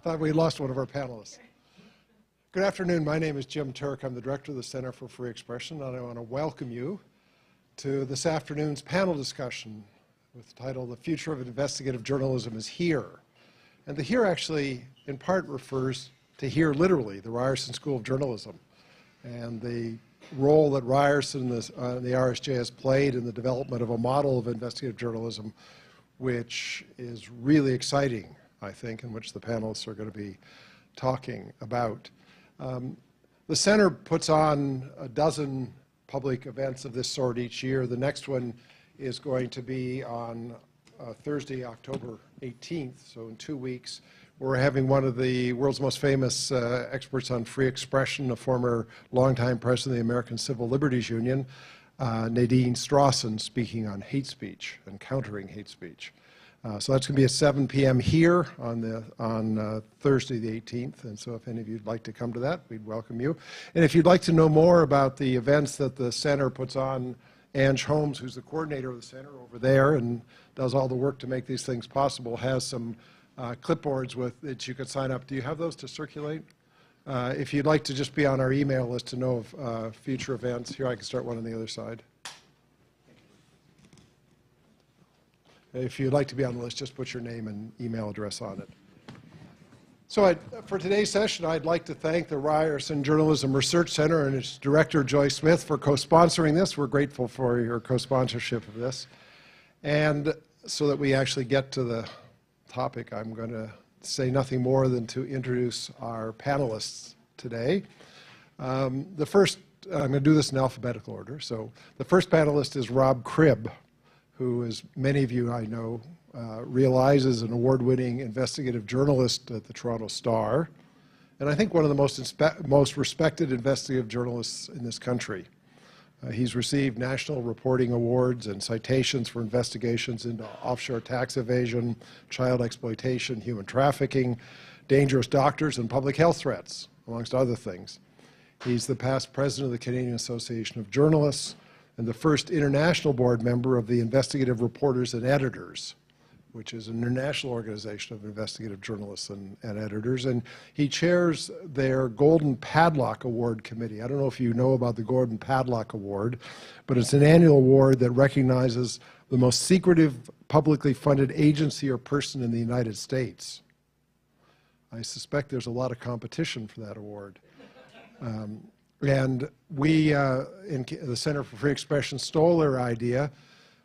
Thought we lost one of our panelists. Good afternoon. My name is Jim Turk. I'm the director of the Center for Free Expression, and I want to welcome you to this afternoon's panel discussion with the title, "The Future of Investigative Journalism is Here." And the "here" actually, in part, refers to here, literally, the Ryerson School of Journalism, and the role that Ryerson and the RSJ has played in the development of a model of investigative journalism, which is really exciting, I think, in which the panelists are going to be talking about. The center puts on a dozen public events of this sort each year. The next one is going to be on Thursday, October 18th, so in 2 weeks. We're having one of the world's most famous experts on free expression, a former longtime president of the American Civil Liberties Union, Nadine Strawson, speaking on hate speech and countering hate speech. So that's going to be at 7 p.m. here on Thursday the 18th, and so if any of you would like to come to that, we'd welcome you. And if you'd like to know more about the events that the center puts on, Ange Holmes, who's the coordinator of the center over there and does all the work to make these things possible, has some clipboards with that you could sign up. Do you have those to circulate? If you'd like to just be on our email list to know of future events, here I can start one on the other side. If you'd like to be on the list, just put your name and email address on it. So for today's session, I'd like to thank the Ryerson Journalism Research Center and its director, Joy Smith, for co-sponsoring this. We're grateful for your co-sponsorship of this. And so that we actually get to the topic, I'm going to say nothing more than to introduce our panelists today. I'm going to do this in alphabetical order. So the first panelist is Rob Cribb, who, as many of you I know, realize is an award-winning investigative journalist at the Toronto Star, and I think one of the most respected investigative journalists in this country. He's received national reporting awards and citations for investigations into offshore tax evasion, child exploitation, human trafficking, dangerous doctors, and public health threats, amongst other things. He's the past president of the Canadian Association of Journalists, and the first international board member of the Investigative Reporters and Editors, which is an international organization of investigative journalists and editors. And he chairs their Golden Padlock Award Committee. I don't know if you know about the Golden Padlock Award, but it's an annual award that recognizes the most secretive publicly funded agency or person in the United States. I suspect there's a lot of competition for that award. And we, in the Center for Free Expression, stole their idea,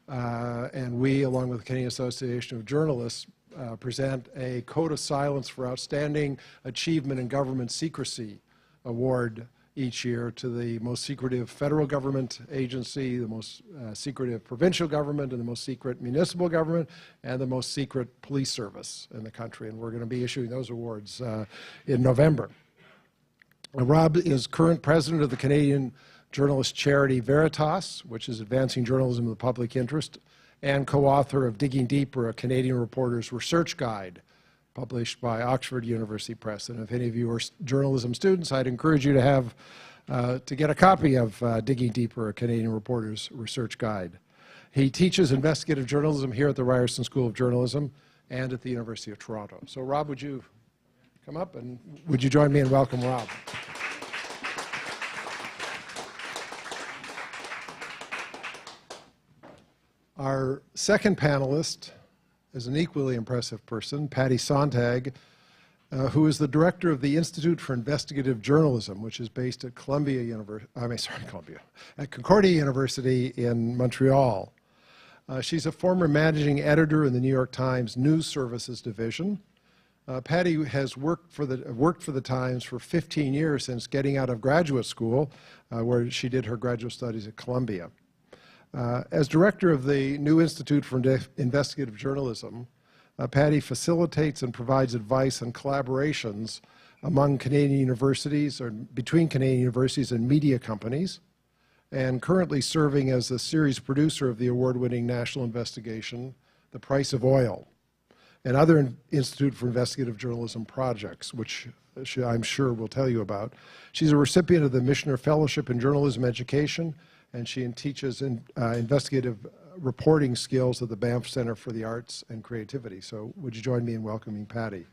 and we, along with the Canadian Association of Journalists, present a Code of Silence for Outstanding Achievement in Government Secrecy award each year to the most secretive federal government agency, the most secretive provincial government, and the most secret municipal government, and the most secret police service in the country. And we're going to be issuing those awards in November. Rob is current president of the Canadian journalist charity Veritas, which is advancing journalism in the public interest, and co-author of Digging Deeper, a Canadian reporter's research guide, published by Oxford University Press. And if any of you are journalism students, I'd encourage you to have to get a copy of Digging Deeper, a Canadian reporter's research guide. He teaches investigative journalism here at the Ryerson School of Journalism and at the University of Toronto. So Rob, would you come up, and would you join me in welcome Rob? Our second panelist is an equally impressive person, Patti Sonntag, who is the director of the Institute for Investigative Journalism, which is based at at Concordia University in Montreal. She's a former managing editor in the New York Times News Services Division. Patti has worked for the Times for 15 years since getting out of graduate school, where she did her graduate studies at Columbia. As director of the new Institute for Investigative Journalism, Patti facilitates and provides advice and collaborations among Canadian universities or between Canadian universities and media companies, and currently serving as the series producer of the award-winning national investigation, The Price of Oil, and other Institute for Investigative Journalism projects, which I'm sure we'll tell you about. She's a recipient of the Michener Fellowship in Journalism Education, and she teaches investigative reporting skills at the Banff Center for the Arts and Creativity. So would you join me in welcoming Patti?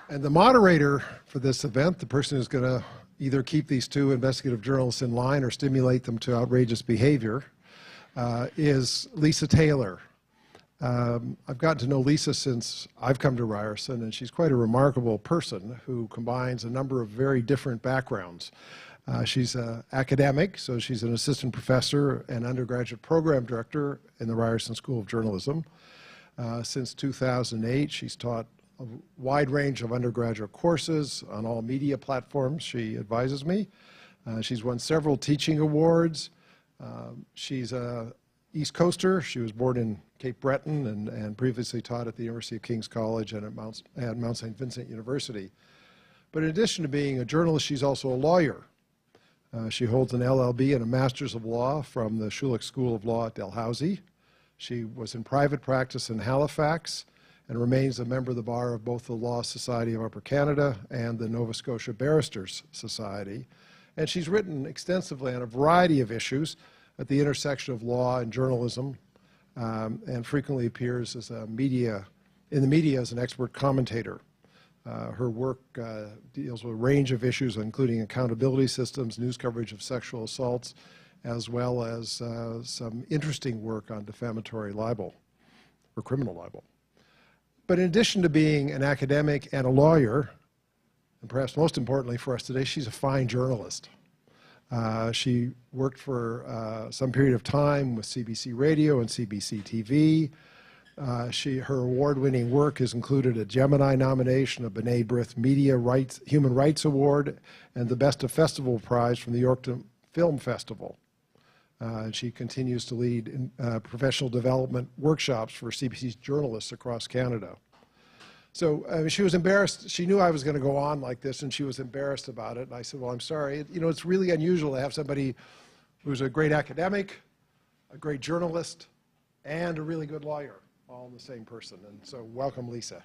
And the moderator for this event, the person who's going to either keep these two investigative journalists in line or stimulate them to outrageous behavior, is Lisa Taylor. I've gotten to know Lisa since I've come to Ryerson, and she's quite a remarkable person who combines a number of very different backgrounds. She's an academic, so she's an assistant professor and undergraduate program director in the Ryerson School of Journalism. Since 2008, she's taught a wide range of undergraduate courses on all media platforms. She advises me. She's won several teaching awards. She's a East Coaster. She was born in Cape Breton and previously taught at the University of King's College and at Mount St. Vincent University. But in addition to being a journalist, she's also a lawyer. She holds an LLB and a Master's of Law from the Schulich School of Law at Dalhousie. She was in private practice in Halifax and remains a member of the bar of both the Law Society of Upper Canada and the Nova Scotia Barristers Society. And she's written extensively on a variety of issues at the intersection of law and journalism, and frequently appears as in the media as an expert commentator. Her work deals with a range of issues, including accountability systems, news coverage of sexual assaults, as well as some interesting work on defamatory libel, or criminal libel. But in addition to being an academic and a lawyer, and perhaps most importantly for us today, she's a fine journalist. She worked for some period of time with CBC Radio and CBC TV. Her award-winning work has included a Gemini nomination, a B'nai B'rith Human Rights Award, and the Best of Festival Prize from the York Film Festival. And she continues to lead professional development workshops for CBC's journalists across Canada. So she was embarrassed. She knew I was going to go on like this, and she was embarrassed about it. And I said, well, I'm sorry. You know, it's really unusual to have somebody who's a great academic, a great journalist, and a really good lawyer, all in the same person. And so welcome, Lisa.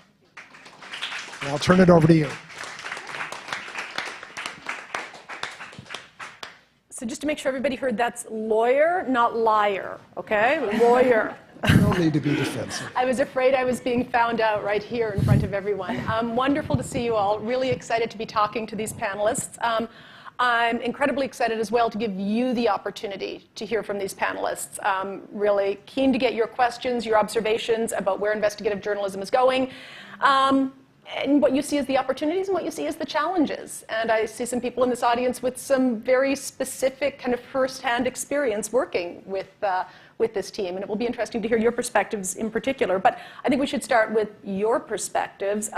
And I'll turn it over to you. So just to make sure everybody heard, that's lawyer, not liar, okay? Lawyer. You don't need to be defensive. I was afraid I was being found out right here in front of everyone. Wonderful to see you all. Really excited to be talking to these panelists. I'm incredibly excited as well to give you the opportunity to hear from these panelists. Really keen to get your questions, your observations about where investigative journalism is going. And what you see as the opportunities and what you see as the challenges. And I see some people in this audience with some very specific kind of first-hand experience working with this team. And it will be interesting to hear your perspectives in particular. But I think we should start with your perspectives.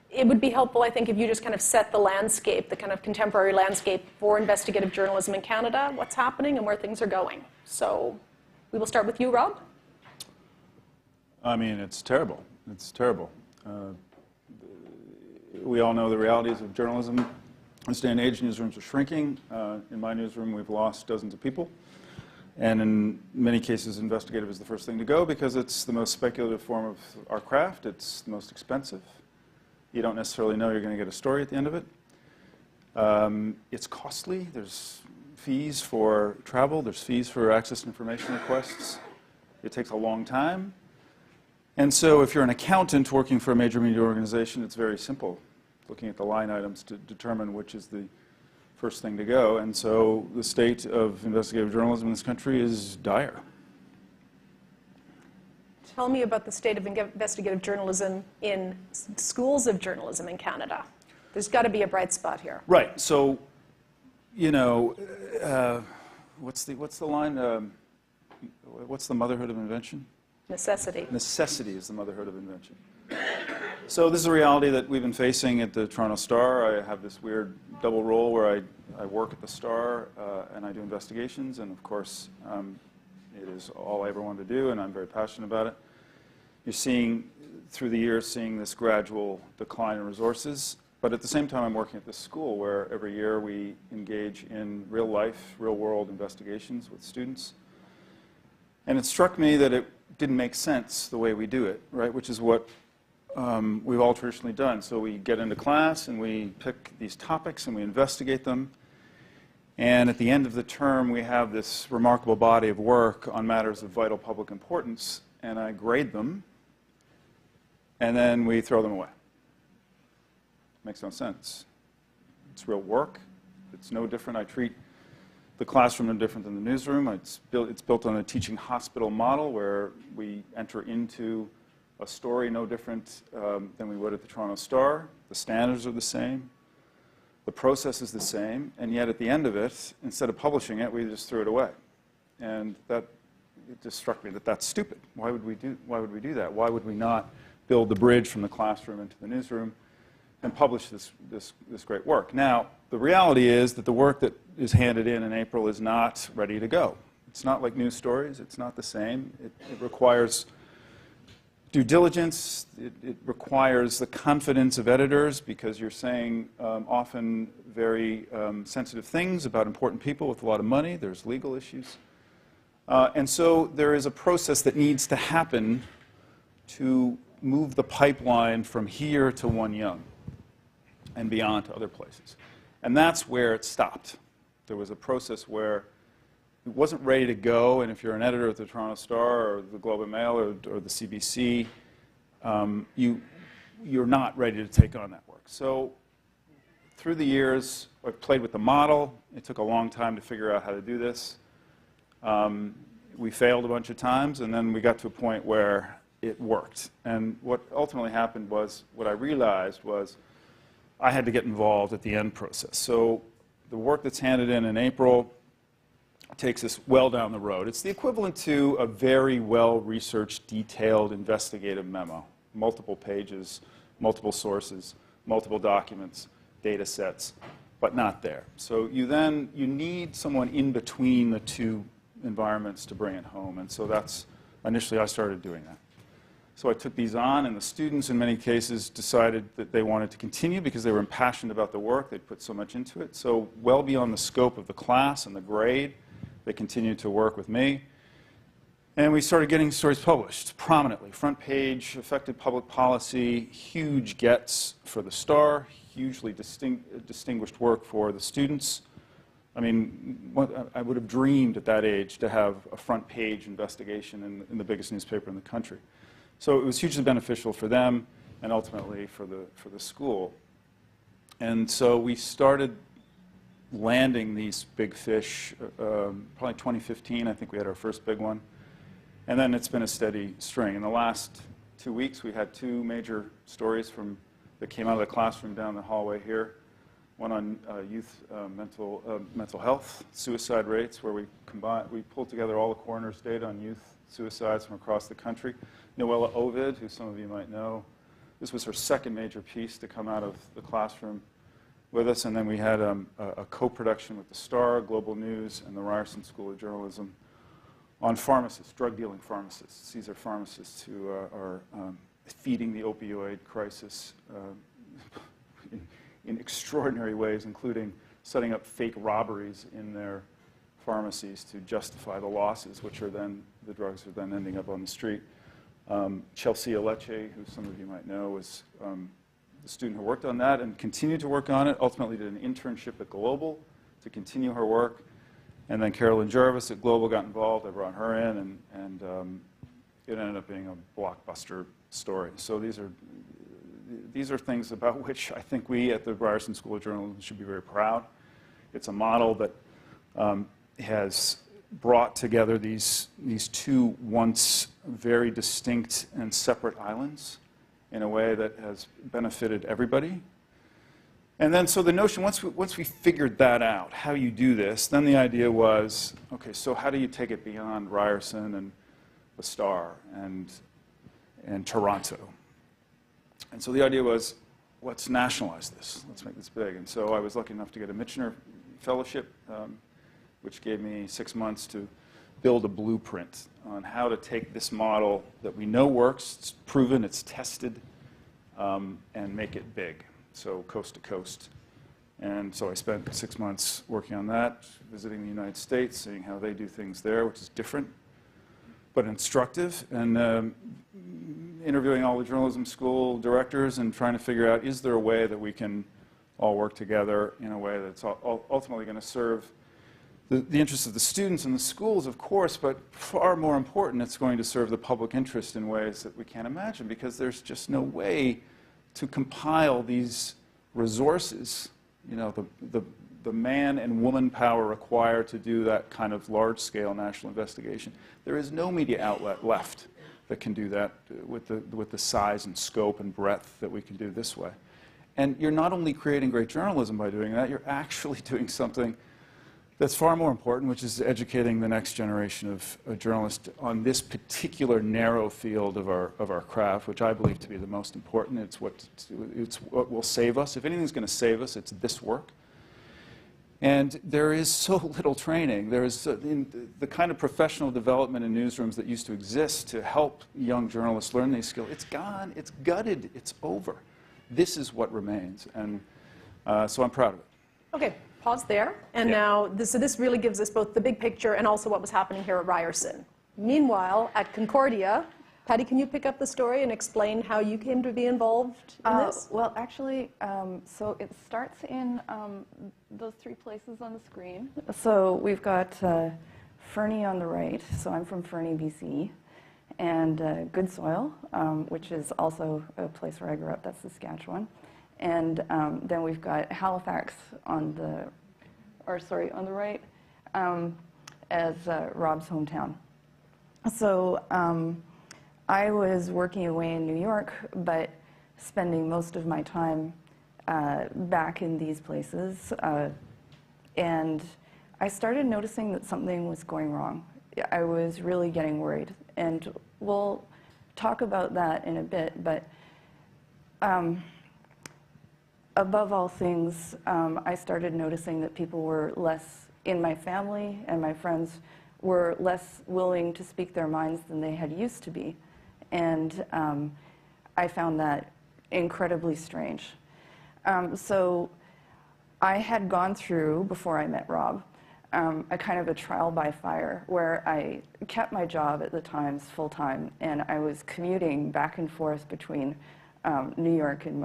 It would be helpful, I think, if you just kind of set the landscape, the kind of contemporary landscape for investigative journalism in Canada, what's happening and where things are going. So we will start with you, Rob. I mean, it's terrible. It's terrible. We all know the realities of journalism. In this day and age, newsrooms are shrinking. In my newsroom, we've lost dozens of people. And in many cases, investigative is the first thing to go because it's the most speculative form of our craft. It's the most expensive. You don't necessarily know you're going to get a story at the end of it. It's costly. There's fees for travel. There's fees for access to information requests. It takes a long time. And so if you're an accountant working for a major media organization, it's very simple, looking at the line items to determine which is the first thing to go. And so the state of investigative journalism in this country is dire. Tell me about the state of investigative journalism in schools of journalism in Canada. There's got to be a bright spot here. Right. So, you know, what's the line? What's the motherhood of invention? Necessity. Necessity is the motherhood of invention. So this is a reality that we've been facing at the Toronto Star. I have this weird double role where I work at the Star and I do investigations, and of course it is all I ever wanted to do, and I'm very passionate about it. You're seeing, through the years, this gradual decline in resources, but at the same time I'm working at this school where every year we engage in real life, real world investigations with students. And it struck me that it didn't make sense the way we do it, right? Which is what we've all traditionally done. So we get into class and we pick these topics and we investigate them. And at the end of the term, we have this remarkable body of work on matters of vital public importance, and I grade them, and then we throw them away. Makes no sense. It's real work. It's no different. I treat the classroom no different than the newsroom. It's built on a teaching hospital model where we enter into a story no different than we would at the Toronto Star. The standards are the same. The process is the same. And yet at the end of it, instead of publishing it, we just threw it away. And it just struck me that that's stupid. Why would we do that? Why would we not build the bridge from the classroom into the newsroom and publish this great work? Now, the reality is that the work that is handed in April is not ready to go. It's not like news stories. It's not the same. It requires due diligence. It requires the confidence of editors because you're saying often very sensitive things about important people with a lot of money. There's legal issues. And so there is a process that needs to happen to move the pipeline from here to One Young and beyond to other places. And that's where it stopped. There was a process where it wasn't ready to go, and if you're an editor at the Toronto Star or the Globe and Mail or the CBC, you're not ready to take on that work. So through the years, I've played with the model. It took a long time to figure out how to do this. We failed a bunch of times, and then we got to a point where it worked. And what ultimately happened was, what I realized was I had to get involved at the end process. So the work that's handed in April takes us well down the road. It's the equivalent to a very well-researched, detailed investigative memo. Multiple pages, multiple sources, multiple documents, data sets, but not there. So you need someone in between the two environments to bring it home. And so that's, initially I started doing that. So I took these on, and the students in many cases decided that they wanted to continue because they were impassioned about the work. They'd put so much into it. So well beyond the scope of the class and the grade, they continued to work with me. And we started getting stories published prominently. Front page, affected public policy, huge gets for the Star, hugely distinguished work for the students. I mean, I would have dreamed at that age to have a front page investigation in the biggest newspaper in the country. So it was hugely beneficial for them and ultimately for the school. And so we started landing these big fish, probably 2015, I think we had our first big one. And then it's been a steady string. In the last 2 weeks, we had two major stories that came out of the classroom down the hallway here. One on youth mental health, suicide rates, where we pulled together all the coroner's data on youth suicides from across the country. Noella Ovid, who some of you might know, this was her second major piece to come out of the classroom with us. And then we had a co-production with the Star, Global News, and the Ryerson School of Journalism on pharmacists, drug-dealing pharmacists. These are pharmacists who are feeding the opioid crisis in extraordinary ways, including setting up fake robberies in their pharmacies to justify the losses, which are then, the drugs are then ending up on the street. Chelsea Aleche, who some of you might know, was the student who worked on that and continued to work on it, ultimately did an internship at Global to continue her work. And then Carolyn Jarvis at Global got involved. I brought her in, and it ended up being a blockbuster story. So these are things about which I think we at the Ryerson School of Journalism should be very proud. It's a model that has brought together these two once very distinct and separate islands in a way that has benefited everybody. And then, so the notion, once we figured that out, how you do this, then the idea was, okay, so how do you take it beyond Ryerson and the Star and Toronto? And so the idea was, let's nationalize this. Let's make this big. And so I was lucky enough to get a Michener Fellowship, which gave me 6 months to build a blueprint on how to take this model that we know works, it's proven, it's tested, and make it big. So coast to coast. And so I spent 6 months working on that, visiting the United States, seeing how they do things there, which is different, but instructive, and interviewing all the journalism school directors and trying to figure out, is there a way that we can all work together in a way that's ultimately going to serve the interests of the students and the schools, of course, but far more important, it's going to serve the public interest in ways that we can't imagine, because there's just no way to compile these resources, you know, the man and woman power required to do that kind of large-scale national investigation. There is no media outlet left that can do that with the size and scope and breadth that we can do this way. And you're not only creating great journalism by doing that, you're actually doing something that's far more important, which is educating the next generation of journalists on this particular narrow field of our craft, which I believe to be the most important. It's what will save us. If anything's going to save us, it's this work. And there is so little training. There is the kind of professional development in newsrooms that used to exist to help young journalists learn these skills. It's gone. It's gutted. It's over. This is what remains. And so I'm proud of it. Okay, pause there. And now, so this really gives us both the big picture and also what was happening here at Ryerson. Meanwhile, at Concordia, Patti, can you pick up the story and explain how you came to be involved in this? Well, actually, so it starts in those three places on the screen. So we've got Fernie on the right. So I'm from Fernie, BC. And Good Soil, which is also a place where I grew up. That's Saskatchewan. And then we've got Halifax on the right, as Rob's hometown. So I was working away in New York, but spending most of my time back in these places. And I started noticing that something was going wrong. I was really getting worried. And we'll talk about that in a bit, but above all things, I started noticing that people were less, in my family and my friends, were less willing to speak their minds than they had used to be. And I found that incredibly strange. So I had gone through, before I met Rob, a kind of a trial by fire where I kept my job at the Times full-time, and I was commuting back and forth between New York and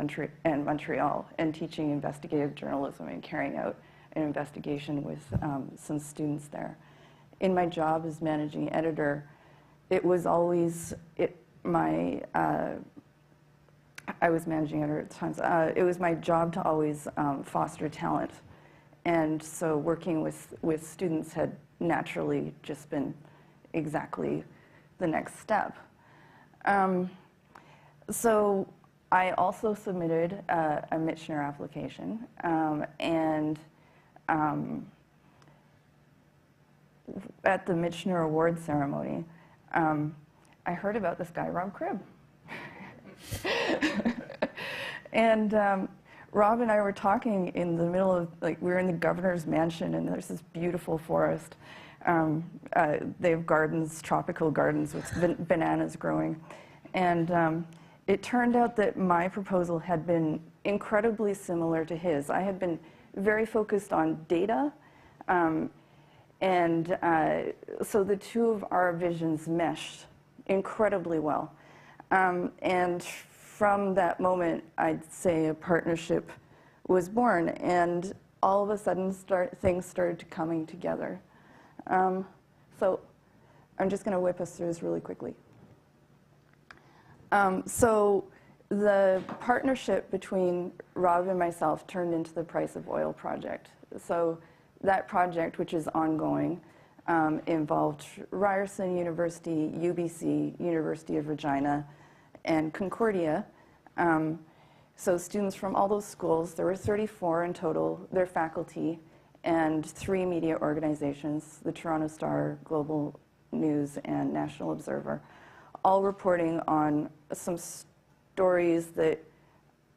Montreal and teaching investigative journalism and carrying out an investigation with some students there. In my job as managing editor, it was always, I was managing editor at the Times. It was my job to always foster talent. And so working with students had naturally just been exactly the next step. So I also submitted a Michener application, and at the Michener Award ceremony, I heard about this guy, Rob Cribb. And Rob and I were talking in the middle of, we were in the governor's mansion, and there's this beautiful forest. They have gardens, tropical gardens with bananas growing. And it turned out that my proposal had been incredibly similar to his. I had been very focused on data, and so the two of our visions meshed incredibly well. And from that moment, I'd say a partnership was born, and all of a sudden things started coming together. So I'm just going to whip us through this really quickly. So the partnership between Rob and myself turned into the Price of Oil project. So that project, which is ongoing, involved Ryerson University, UBC, University of Regina, and Concordia. So students from all those schools, there were 34 in total, their faculty, and 3 media organizations, the Toronto Star, Global News, and National Observer, all reporting on some stories that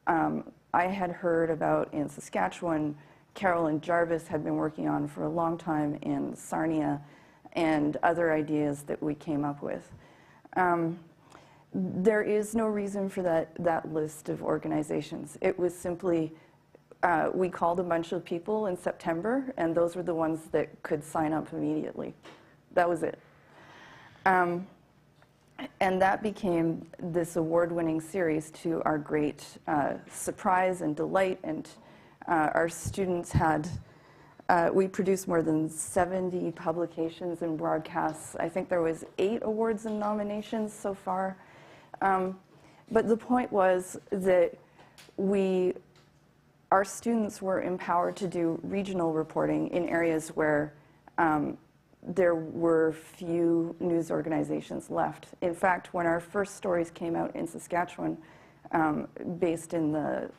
I had heard about in Saskatchewan. Carolyn Jarvis had been working on for a long time in Sarnia, and other ideas that we came up with. There is no reason for that list of organizations. It was simply, we called a bunch of people in September, and those were the ones that could sign up immediately. That was it. And that became this award-winning series, to our great surprise and delight. And our students had, we produced more than 70 publications and broadcasts. I think there was 8 awards and nominations so far. But the point was that our students were empowered to do regional reporting in areas where there were few news organizations left. In fact, when our first stories came out in Saskatchewan, based in the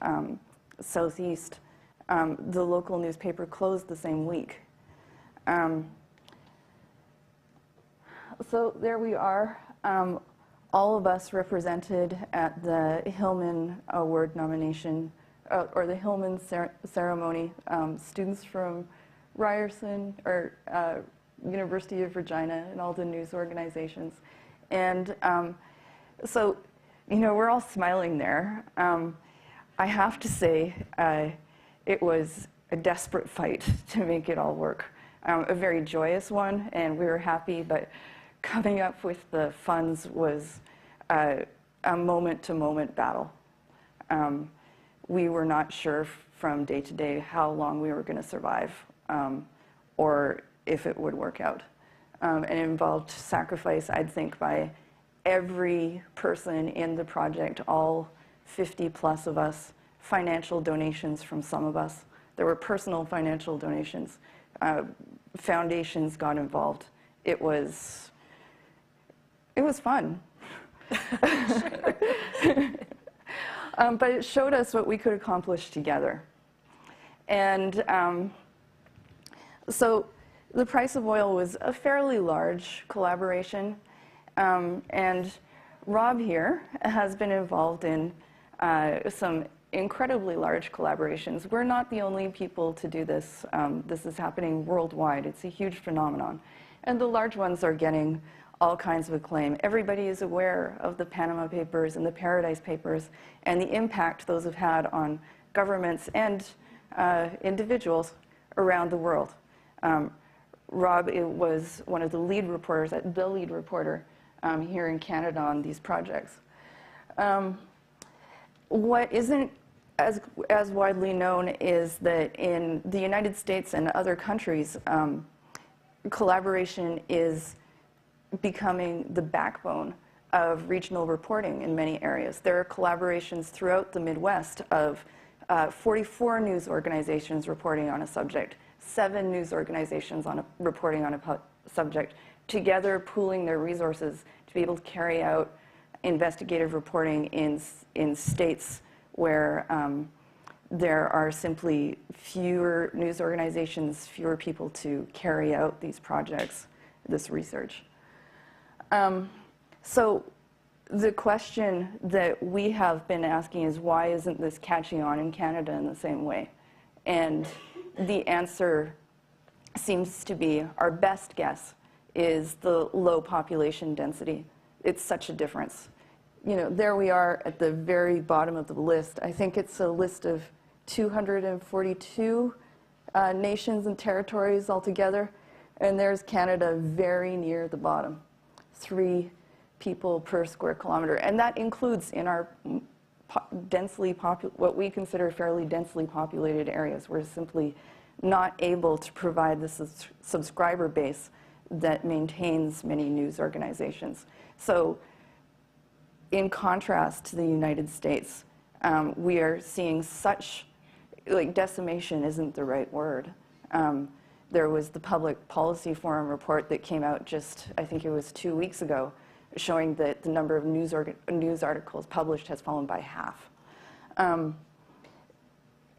southeast, the local newspaper closed the same week. So there we are, all of us represented at the Hillman Award nomination, or the Hillman ceremony, students from Ryerson, or University of Regina, and all the news organizations. And so, you know, we're all smiling there. I have to say, it was a desperate fight to make it all work. A very joyous one, and we were happy, but coming up with the funds was a moment-to-moment battle. We were not sure from day to day how long we were going to survive, or if it would work out. And it involved sacrifice, I'd think, by every person in the project, all 50 plus of us, financial donations from some of us. There were personal financial donations. Foundations got involved. It was fun. But it showed us what we could accomplish together. And so the price of oil was a fairly large collaboration. And Rob here has been involved in some incredibly large collaborations. We're not the only people to do this. This is happening worldwide. It's a huge phenomenon. And the large ones are getting all kinds of acclaim. Everybody is aware of the Panama Papers and the Paradise Papers and the impact those have had on governments and individuals around the world. Rob was one of the lead reporters, the lead reporter here in Canada on these projects. What isn't as widely known is that in the United States and other countries, collaboration is becoming the backbone of regional reporting in many areas. There are collaborations throughout the Midwest of 44 news organizations reporting on a subject, 7 news organizations reporting on a subject, together pooling their resources to be able to carry out investigative reporting in states where there are simply fewer news organizations, fewer people to carry out these projects, this research. So the question that we have been asking is, why isn't this catching on in Canada in the same way? And the answer seems to be, our best guess is the low population density. It's such a difference. You know, there we are at the very bottom of the list. I think it's a list of 242 nations and territories altogether, and there's Canada very near the bottom, 3 people per square kilometer, and that includes in our what we consider fairly densely populated areas. We're simply not able to provide the subscriber base that maintains many news organizations. So, in contrast to the United States, we are seeing such, like, decimation isn't the right word. There was the Public Policy Forum report that came out just, I think it was 2 weeks ago, showing that the number of news articles published has fallen by half.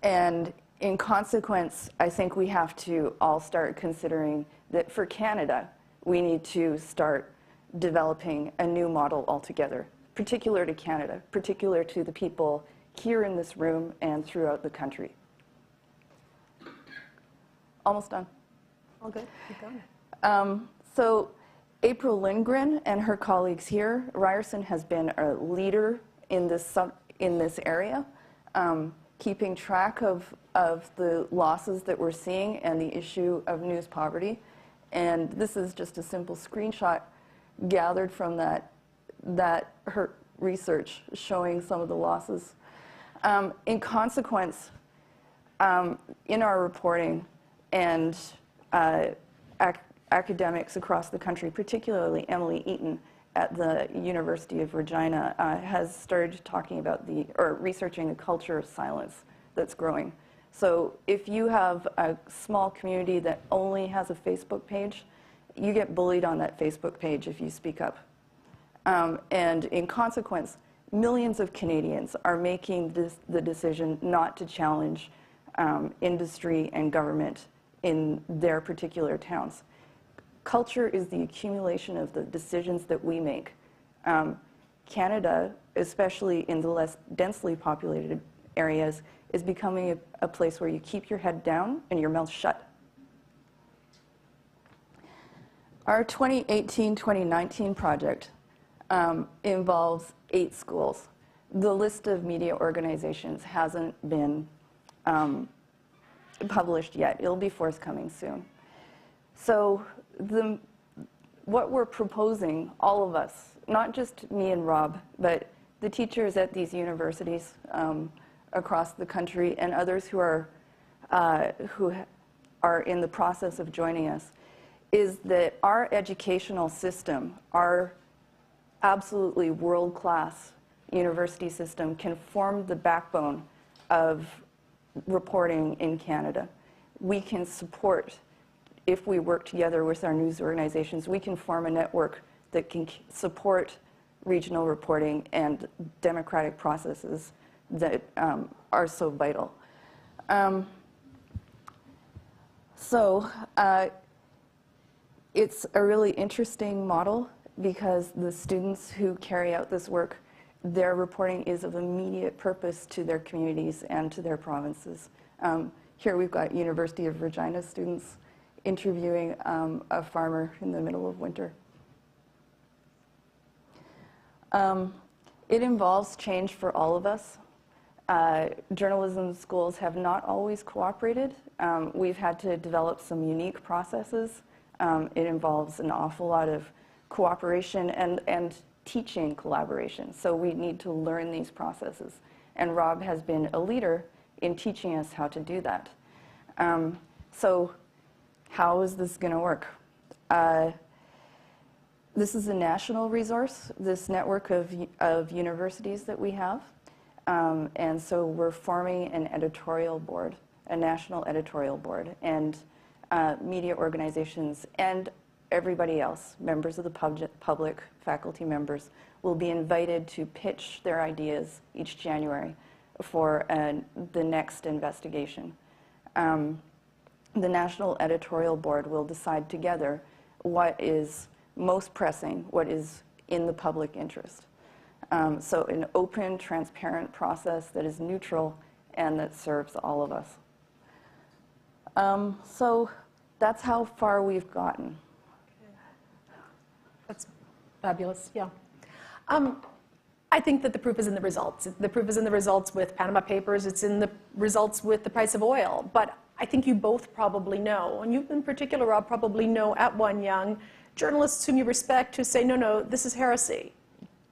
And in consequence, I think we have to all start considering that for Canada, we need to start developing a new model altogether, particular to Canada, particular to the people here in this room and throughout the country. Almost done. All good. Keep going. So April Lindgren and her colleagues here, Ryerson has been a leader in this area, keeping track of the losses that we're seeing and the issue of news poverty. And this is just a simple screenshot gathered from her research showing some of the losses. In consequence, in our reporting, and academics across the country, particularly Emily Eaton at the University of Regina, has started talking about researching the culture of silence that's growing. So if you have a small community that only has a Facebook page, you get bullied on that Facebook page if you speak up. And in consequence, millions of Canadians are making the decision not to challenge industry and government in their particular towns. Culture is the accumulation of the decisions that we make. Canada, especially in the less densely populated areas, is becoming a place where you keep your head down and your mouth shut. Our 2018-2019 project involves 8 schools. The list of media organizations hasn't been published yet. It'll be forthcoming soon. So what we're proposing, all of us, not just me and Rob, but the teachers at these universities across the country and others who are in the process of joining us, is that our educational system, our absolutely world-class university system, can form the backbone of reporting in Canada. We can support, if we work together with our news organizations, we can form a network that can support regional reporting and democratic processes that are so vital. It's a really interesting model because the students who carry out this work, their reporting is of immediate purpose to their communities and to their provinces. Here we've got University of Regina students interviewing a farmer in the middle of winter. It involves change for all of us. Journalism schools have not always cooperated. We've had to develop some unique processes. It involves an awful lot of cooperation and teaching collaboration. So we need to learn these processes. And Rob has been a leader in teaching us how to do that. So how is this going to work? This is a national resource, this network of universities that we have. And so we're forming an editorial board, a national editorial board, and media organizations and everybody else, members of the public, faculty members, will be invited to pitch their ideas each January for the next investigation. The National Editorial Board will decide together what is most pressing, what is in the public interest. So an open, transparent process that is neutral and that serves all of us. So that's how far we've gotten. That's fabulous, yeah. I think that the proof is in the results. The proof is in the results with Panama Papers. It's in the results with the price of oil. But I think you both probably know, and you in particular, Rob, probably know at One Young, journalists whom you respect who say, no, no, this is heresy.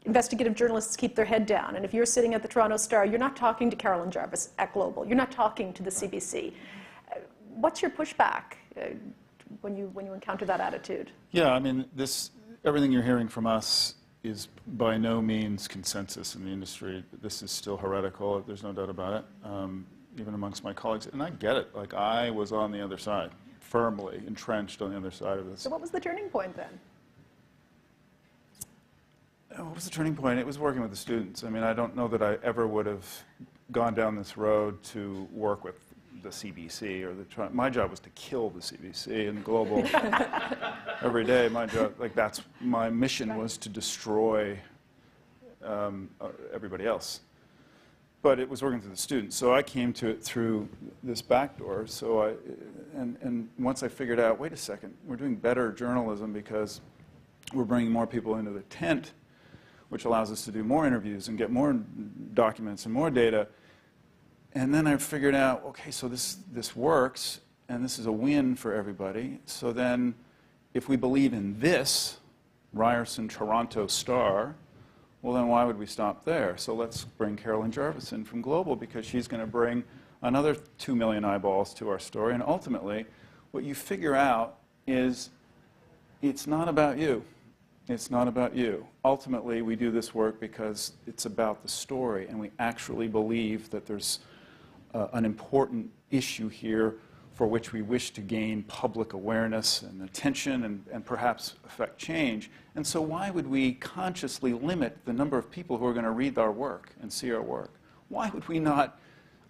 Investigative journalists keep their head down. And if you're sitting at the Toronto Star, you're not talking to Carolyn Jarvis at Global. You're not talking to the CBC. What's your pushback when you encounter that attitude? Yeah, I mean, everything you're hearing from us is by no means consensus in the industry. This is still heretical. There's no doubt about it, even amongst my colleagues. And I get it. Like, I was on the other side, firmly entrenched on the other side of this. So what was the turning point then? What was the turning point? It was working with the students. I mean, I don't know that I ever would have gone down this road to work with the CBC or my job was to kill the CBC and Global every day. My job, my mission was to destroy everybody else. But it was working through the students, so I came to it through this back door. So and once I figured out, wait a second, we're doing better journalism because we're bringing more people into the tent, which allows us to do more interviews and get more documents and more data. And then I figured out, okay, so this works, and this is a win for everybody. So then, if we believe in this Ryerson Toronto Star, well, then why would we stop there? So let's bring Carolyn Jarvis in from Global because she's going to bring another 2 million eyeballs to our story. And ultimately, what you figure out is it's not about you. It's not about you. Ultimately, we do this work because it's about the story, and we actually believe that there's an important issue here for which we wish to gain public awareness and attention and perhaps affect change. And so why would we consciously limit the number of people who are going to read our work and see our work? Why would we not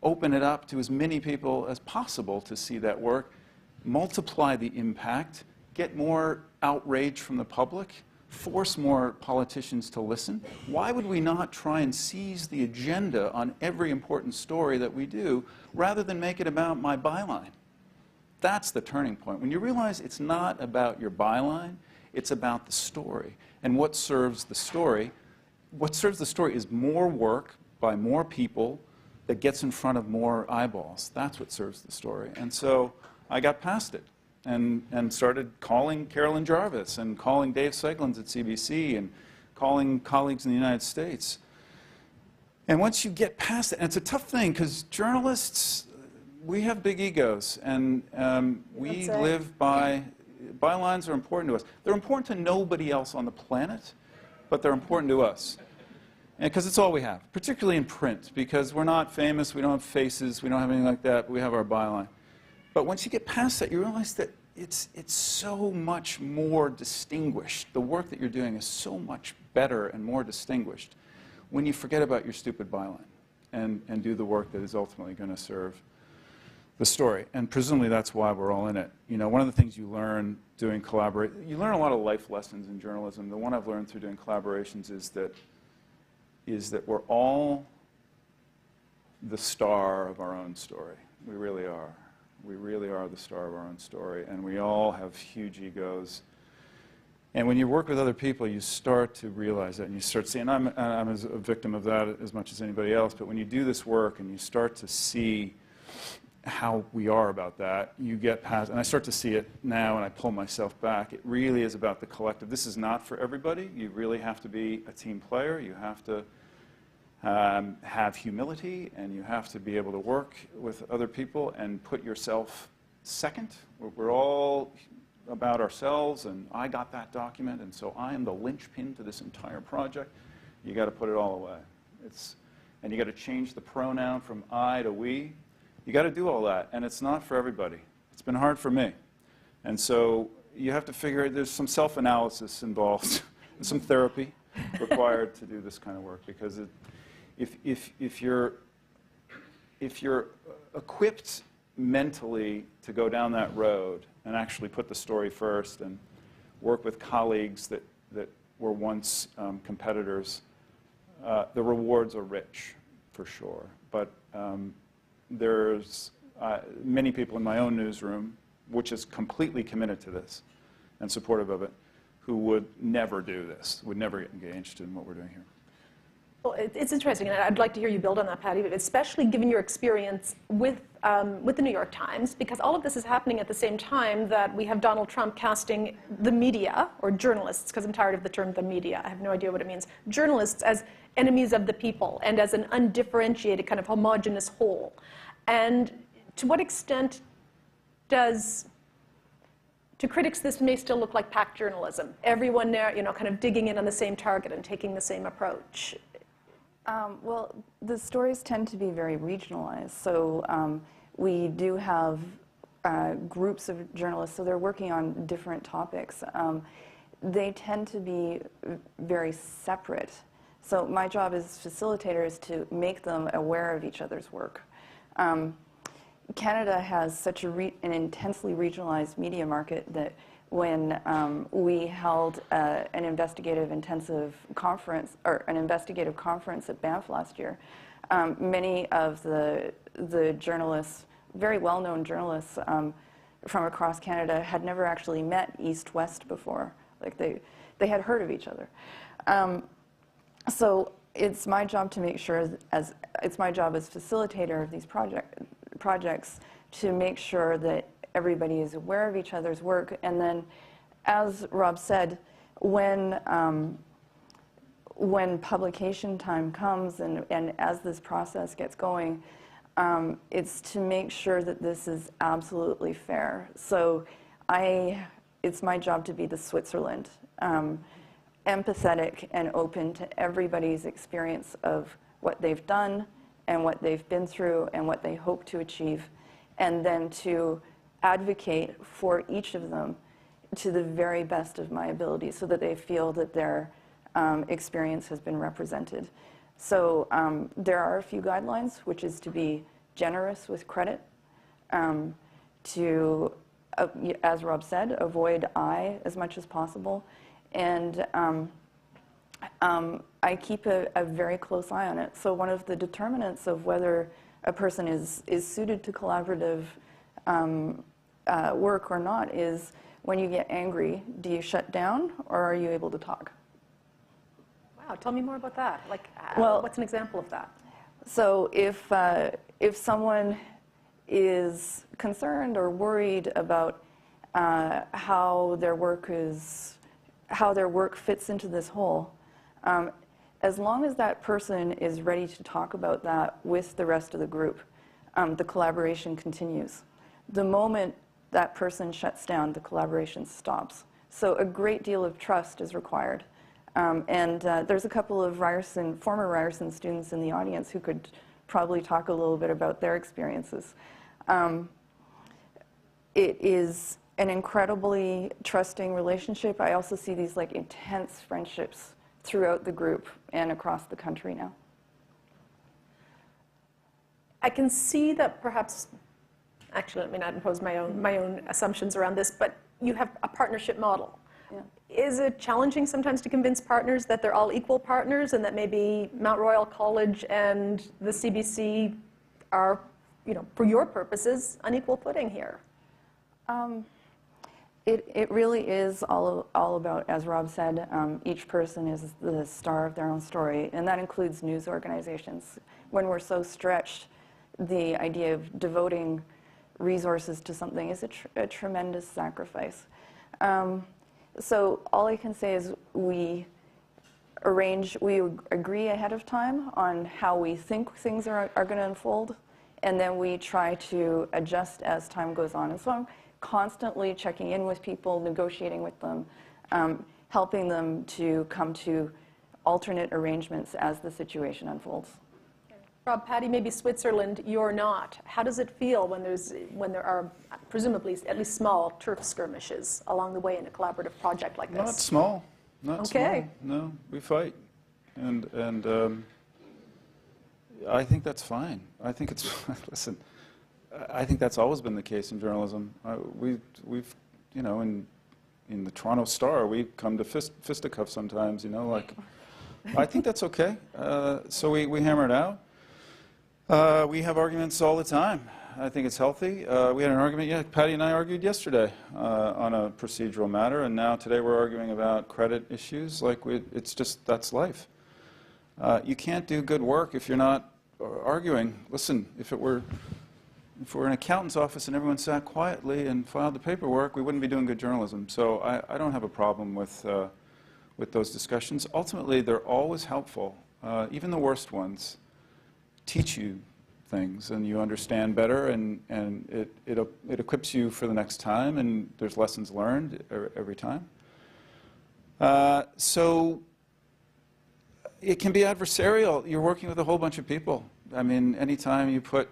open it up to as many people as possible to see that work, multiply the impact, get more outrage from the public, force more politicians to listen? Why would we not try and seize the agenda on every important story that we do rather than make it about my byline? That's the turning point. When you realize it's not about your byline, it's about the story. And what serves the story? What serves the story is more work by more people that gets in front of more eyeballs. That's what serves the story. And so I got past it and started calling Carolyn Jarvis and calling Dave Seglins at CBC and calling colleagues in the United States. And once you get past it, and it's a tough thing because journalists, we have big egos, and we live by, bylines are important to us. They're important to nobody else on the planet, but they're important to us. And because it's all we have, particularly in print, because we're not famous, we don't have faces, we don't have anything like that, but we have our byline. But once you get past that, you realize that it's so much more distinguished. The work that you're doing is so much better and more distinguished when you forget about your stupid byline and do the work that is ultimately going to serve the story. And presumably that's why we're all in it. You know, one of the things you learn doing you learn a lot of life lessons in journalism. The one I've learned through doing collaborations is that we're all the star of our own story. We really are. We really are the star of our own story, and we all have huge egos. And when you work with other people, you start to realize that, and you start seeing, I'm a victim of that as much as anybody else, but when you do this work and you start to see how we are about that, you get past, and I start to see it now and I pull myself back. It really is about the collective. This is not for everybody. You really have to be a team player. You have to have humility, and you have to be able to work with other people and put yourself second. We're all about ourselves, and I got that document, and so I am the linchpin to this entire project. You got to put it all away. And you got to change the pronoun from I to we. You got to do all that, and it's not for everybody. It's been hard for me. And so you have to figure there's some self-analysis involved and some therapy required to do this kind of work, because if you're equipped mentally to go down that road and actually put the story first and work with colleagues that were once competitors, the rewards are rich, for sure. But there's many people in my own newsroom, which is completely committed to this and supportive of it, who would never do this, would never get engaged in what we're doing here. Well, it's interesting, and I'd like to hear you build on that, Patti, but especially given your experience with the New York Times, because all of this is happening at the same time that we have Donald Trump casting the media, or journalists, because I'm tired of the term the media, I have no idea what it means, journalists as enemies of the people and as an undifferentiated kind of homogenous whole. And to what extent does, to critics, this may still look like pack journalism, everyone there, kind of digging in on the same target and taking the same approach? Well, the stories tend to be very regionalized. So we do have groups of journalists, so they're working on different topics. They tend to be very separate. So my job as facilitator is to make them aware of each other's work. Canada has such an intensely regionalized media market that when we held an investigative intensive conference, or an investigative conference at Banff last year, many of the journalists, very well-known journalists from across Canada, had never actually met East-West before. Like they had heard of each other. So it's my job to make sure, it's my job as facilitator of these projects to make sure that everybody is aware of each other's work. And then, as Rob said, when publication time comes and as this process gets going, it's to make sure that this is absolutely fair. So it's my job to be the Switzerland, empathetic and open to everybody's experience of what they've done and what they've been through and what they hope to achieve, and then to advocate for each of them to the very best of my ability so that they feel that their experience has been represented. So there are a few guidelines, which is to be generous with credit, to, as Rob said, avoid I as much as possible, and I keep a very close eye on it. So one of the determinants of whether a person is suited to collaborative work or not is, when you get angry, do you shut down or are you able to talk? Wow, tell me more about that. Like, Well, what's an example of that? So if someone is concerned or worried about how their work fits into this whole, as long as that person is ready to talk about that with the rest of the group, the collaboration continues. The moment that person shuts down, the collaboration stops. So a great deal of trust is required. There's a couple of former Ryerson students in the audience who could probably talk a little bit about their experiences. It is an incredibly trusting relationship. I also see these like intense friendships throughout the group and across the country now. I can see that perhaps, actually, let me not impose my own assumptions around this, but you have a partnership model. Yeah. Is it challenging sometimes to convince partners that they're all equal partners and that maybe Mount Royal College and the CBC are, for your purposes, on equal footing here? It really is all about, as Rob said, each person is the star of their own story, and that includes news organizations. When we're so stretched, the idea of devoting resources to something is a tremendous sacrifice. So all I can say is we agree ahead of time on how we think things are going to unfold, and then we try to adjust as time goes on. And so I'm constantly checking in with people, negotiating with them, helping them to come to alternate arrangements as the situation unfolds. Rob, Patti, maybe Switzerland, you're not. How does it feel when there are presumably at least small turf skirmishes along the way in a collaborative project like this? Not small. Not Okay. small. No, we fight. And I think that's fine. I think it's, listen, I think that's always been the case in journalism. We've in the Toronto Star, we come to fisticuffs sometimes, like, I think that's okay. So we hammer it out. We have arguments all the time. I think it's healthy. We had an argument, Patti and I argued yesterday on a procedural matter, and now today we're arguing about credit issues. It's just, that's life. You can't do good work if you're not arguing. Listen, if we're an accountant's office and everyone sat quietly and filed the paperwork, we wouldn't be doing good journalism. So I don't have a problem with those discussions. Ultimately, they're always helpful. Even the worst ones teach you things, and you understand better, and it equips you for the next time, and there's lessons learned every time. So it can be adversarial. You're working with a whole bunch of people. I mean, anytime you put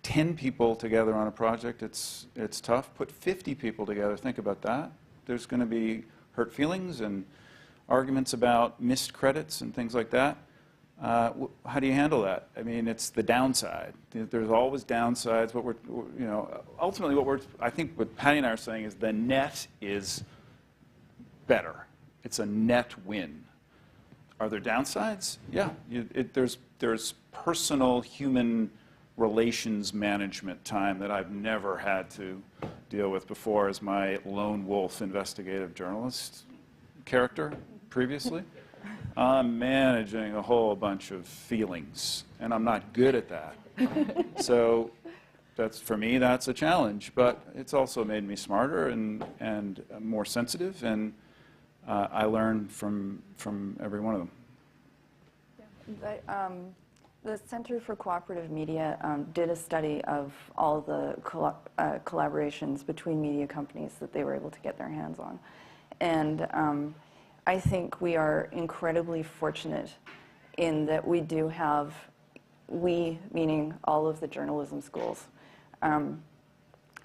10 people together on a project, it's tough. Put 50 people together, think about that. There's going to be hurt feelings and arguments about missed credits and things like that. How do you handle that? I mean, it's the downside. There's always downsides. Ultimately, I think what Patti and I are saying is the net is better. It's a net win. Are there downsides? Yeah. There's personal human relations management time that I've never had to deal with before as my lone wolf investigative journalist character previously. I'm managing a whole bunch of feelings, and I'm not good at that. So for me, that's a challenge, but it's also made me smarter and more sensitive, and I learn from every one of them. The Center for Cooperative Media did a study of all the collaborations between media companies that they were able to get their hands on. And I think we are incredibly fortunate in that we do have we, meaning all of the journalism schools,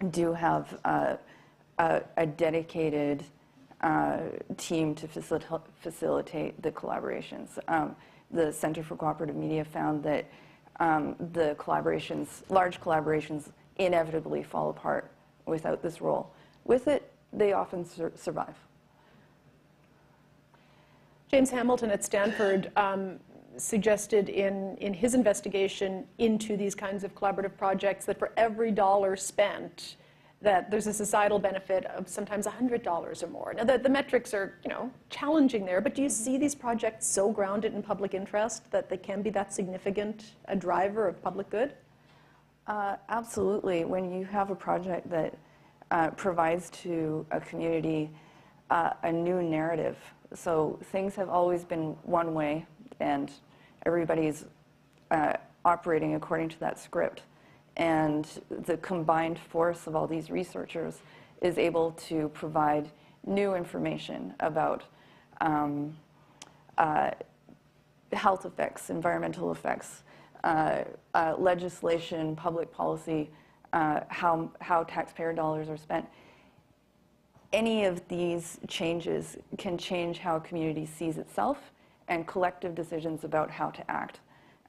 do have a dedicated team to facilitate the collaborations. The Center for Cooperative Media found that the collaborations, large collaborations, inevitably fall apart without this role. With it, they often survive. James Hamilton at Stanford suggested in his investigation into these kinds of collaborative projects that for every dollar spent, that there's a societal benefit of sometimes $100 or more. Now, the metrics are, challenging there, but do you see these projects so grounded in public interest that they can be that significant a driver of public good? Absolutely. When you have a project that provides to a community a new narrative, so things have always been one way, and everybody's operating according to that script. And the combined force of all these researchers is able to provide new information about health effects, environmental effects, legislation, public policy, how taxpayer dollars are spent. Any of these changes can change how a community sees itself and collective decisions about how to act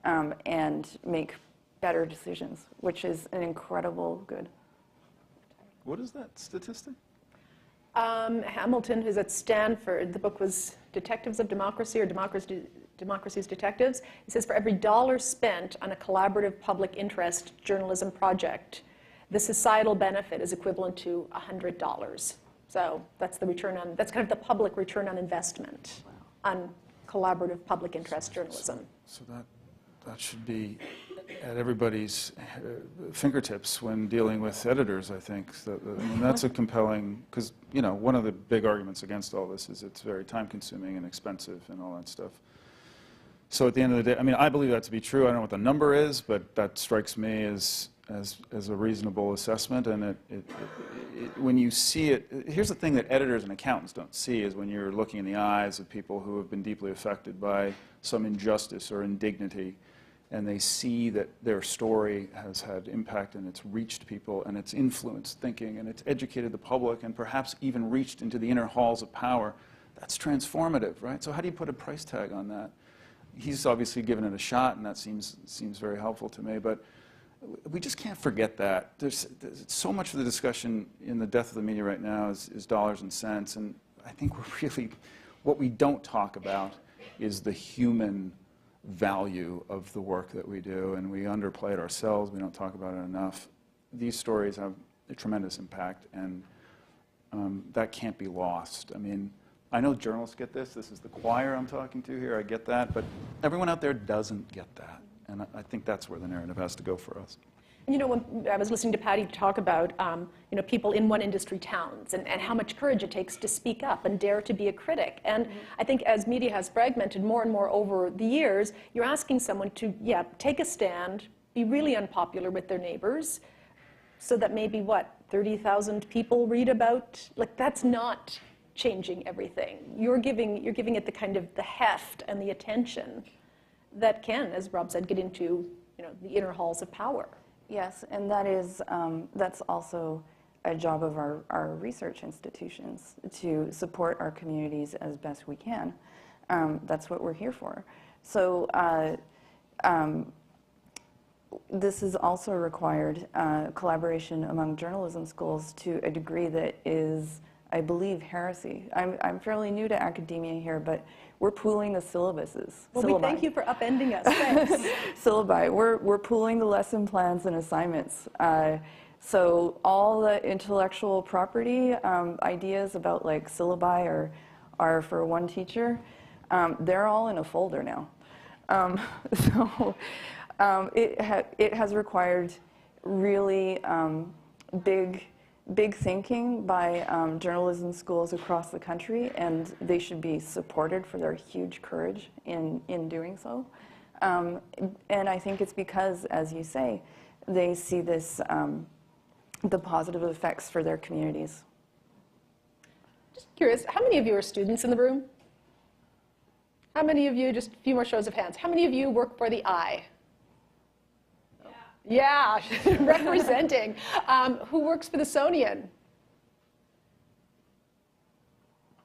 and make better decisions, which is an incredible good. What is that statistic? Hamilton, who's at Stanford, the book was Detectives of Democracy or Democracy's Detectives. He says for every dollar spent on a collaborative public interest journalism project, the societal benefit is equivalent to $100. So that's the return on, that's kind of the public return on investment on collaborative public interest journalism. So that should be at everybody's fingertips when dealing with editors, I think. And that's a compelling, because, one of the big arguments against all this is it's very time-consuming and expensive and all that stuff. So at the end of the day, I believe that to be true. I don't know what the number is, but that strikes me as a reasonable assessment. And when you see it, here's the thing that editors and accountants don't see is when you're looking in the eyes of people who have been deeply affected by some injustice or indignity, and they see that their story has had impact and it's reached people and it's influenced thinking and it's educated the public and perhaps even reached into the inner halls of power, that's transformative, right? So how do you put a price tag on that? He's obviously given it a shot, and that seems very helpful to me, but we just can't forget that. There's so much of the discussion in the death of the media right now is dollars and cents, and I think what we don't talk about is the human value of the work that we do, and we underplay it ourselves. We don't talk about it enough. These stories have a tremendous impact, and that can't be lost. I know journalists get this. This is the choir I'm talking to here. I get that, but everyone out there doesn't get that, and I think that's where the narrative has to go for us. And when I was listening to Patti talk about people in one industry towns and how much courage it takes to speak up and dare to be a critic. And I think as media has fragmented more and more over the years, you're asking someone to, take a stand, be really unpopular with their neighbors, so that maybe, 30,000 people read about? That's not changing everything. You're giving it the kind of the heft and the attention that can, as Rob said, get into the inner halls of power. Yes, and that's also a job of our research institutions, to support our communities as best we can. That's what we're here for. So this has also required collaboration among journalism schools to a degree that is, I believe, heresy. I'm fairly new to academia here, but we're pooling the syllabuses. Well, we thank you for upending us. Thanks. Syllabi. We're pooling the lesson plans and assignments. So all the intellectual property ideas about syllabi are for one teacher. They're all in a folder now. It has required really big thinking by journalism schools across the country, and they should be supported for their huge courage in doing so. And I think it's because, as you say, they see this, the positive effects for their communities. Just curious, how many of you are students in the room? How many of you, just a few more shows of hands, how many of you work for the I? Yeah, representing. Who works for the Sonian?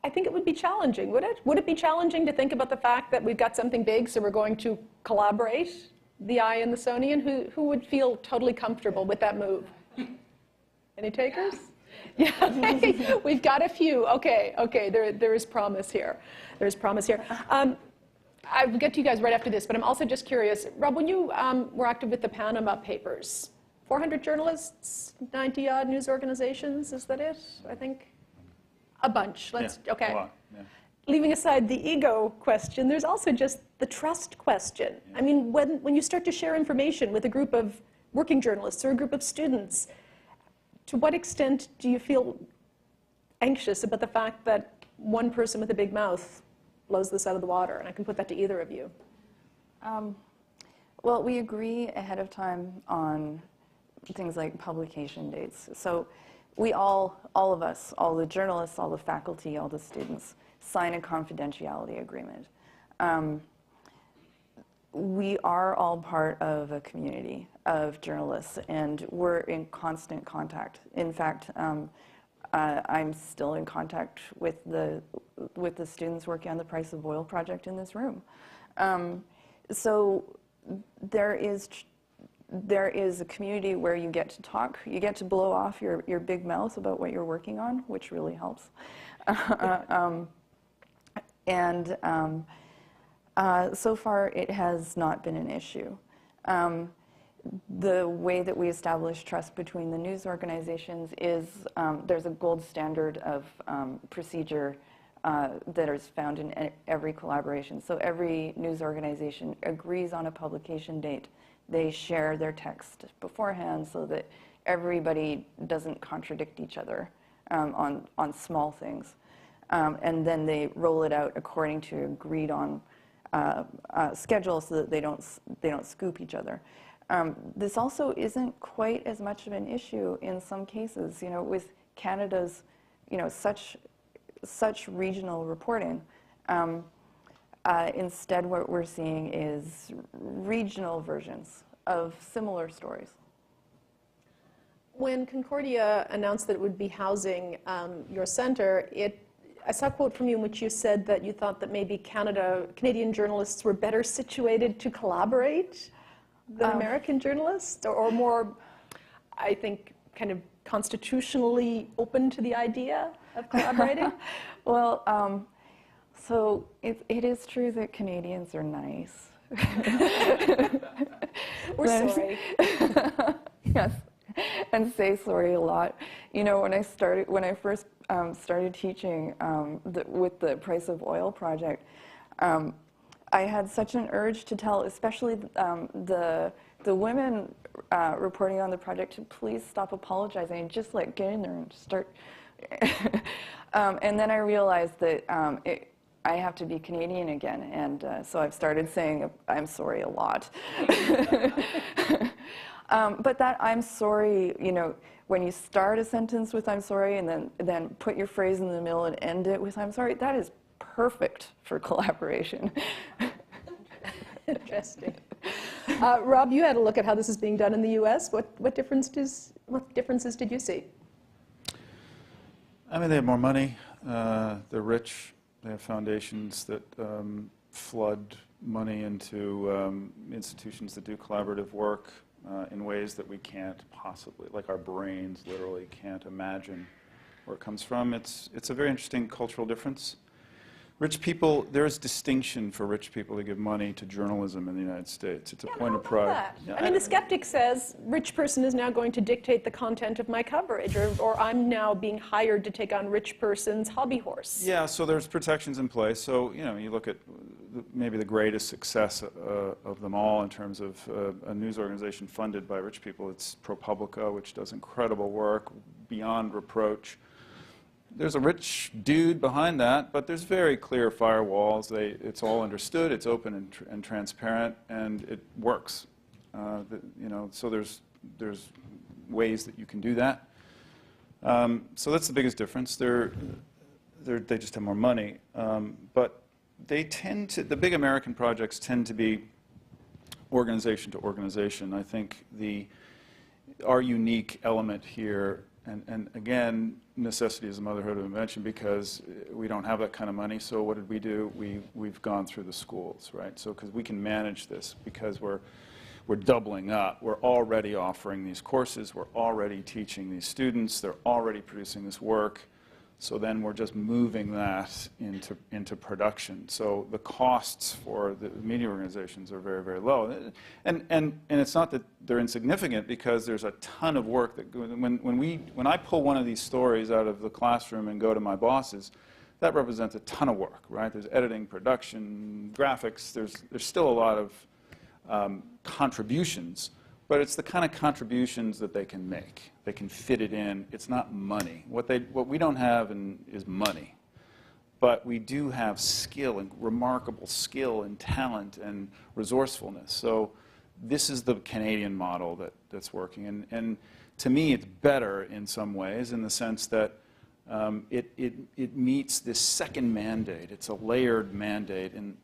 I think it would be challenging, would it? Would it be challenging to think about the fact that we've got something big, so we're going to collaborate, the I and the Sonian? Who would feel totally comfortable with that move? Any takers? Yeah, we've got a few. Okay, there is promise here. There's promise here. I'll get to you guys right after this, but I'm also just curious. Rob, when you were active with the Panama Papers, 400 journalists, 90-odd news organizations, is that it? I think a bunch. Okay. A lot, yeah. Leaving aside the ego question, there's also just the trust question. Yeah. I mean, when you start to share information with a group of working journalists or a group of students, to what extent do you feel anxious about the fact that one person with a big mouth blows this out of the water? And I can put that to either of you. Well, we agree ahead of time on things like publication dates. So we all of us, all the journalists, all the faculty, all the students, sign a confidentiality agreement. We are all part of a community of journalists, and we're in constant contact. In fact, I'm still in contact with the students working on the Price of Oil project in this room. So there is a community where you get to talk, you get to blow off your big mouth about what you're working on, which really helps. So far, it has not been an issue. The way that we establish trust between the news organizations is there's a gold standard of procedure that is found in every collaboration. So every news organization agrees on a publication date. They share their text beforehand so that everybody doesn't contradict each other on small things. And then they roll it out according to agreed on schedule so that they don't scoop each other. This also isn't quite as much of an issue in some cases, with Canada's, such regional reporting. Instead, what we're seeing is regional versions of similar stories. When Concordia announced that it would be housing your center, I saw a quote from you in which you said that you thought that maybe Canadian journalists were better situated to collaborate than American journalists, or more, I think, kind of constitutionally open to the idea of collaborating? Well, so it is true that Canadians are nice. We're sorry. Yes, and say sorry a lot. When I first started teaching with the Price of Oil project, I had such an urge to tell, especially the women reporting on the project, to please stop apologizing and just get in there and start. And then I realized that I have to be Canadian again, and so I've started saying I'm sorry a lot. But that I'm sorry, when you start a sentence with I'm sorry and then put your phrase in the middle and end it with I'm sorry, that is perfect for collaboration. Interesting. Rob, you had a look at how this is being done in the U.S. What differences did you see? I mean, they have more money. They're rich. They have foundations that flood money into institutions that do collaborative work in ways that we can't possibly, like our brains literally can't imagine where it comes from. It's a very interesting cultural difference. Rich people, there is distinction for rich people to give money to journalism in the United States. It's a point of pride. Yeah, I mean, the skeptic says, rich person is now going to dictate the content of my coverage, or I'm now being hired to take on rich person's hobby horse. Yeah, so there's protections in place. So, you look at maybe the greatest success of them all in terms of a news organization funded by rich people. It's ProPublica, which does incredible work beyond reproach. There's a rich dude behind that, but there's very clear firewalls. It's all understood, it's open and transparent, and it works. So there's ways that you can do that. So that's the biggest difference. They just have more money, but they tend to. The big American projects tend to be organization to organization. I think our unique element here, and again, necessity is the motherhood of invention, because we don't have that kind of money. So what did we do? We've gone through the schools, right? So because we can manage this, because we're doubling up. We're already offering these courses. We're already teaching these students. They're already producing this work. So then we're just moving that into production. So the costs for the media organizations are very, very low. And it's not that they're insignificant, because there's a ton of work that when I pull one of these stories out of the classroom and go to my bosses, that represents a ton of work, right? There's editing, production, graphics. There's still a lot of contributions. But it's the kind of contributions that they can make. They can fit it in. It's not money. What we don't have is money. But we do have skill, and remarkable skill and talent and resourcefulness. So this is the Canadian model that's working. And to me, it's better in some ways, in the sense that it meets this second mandate. It's a layered mandate. And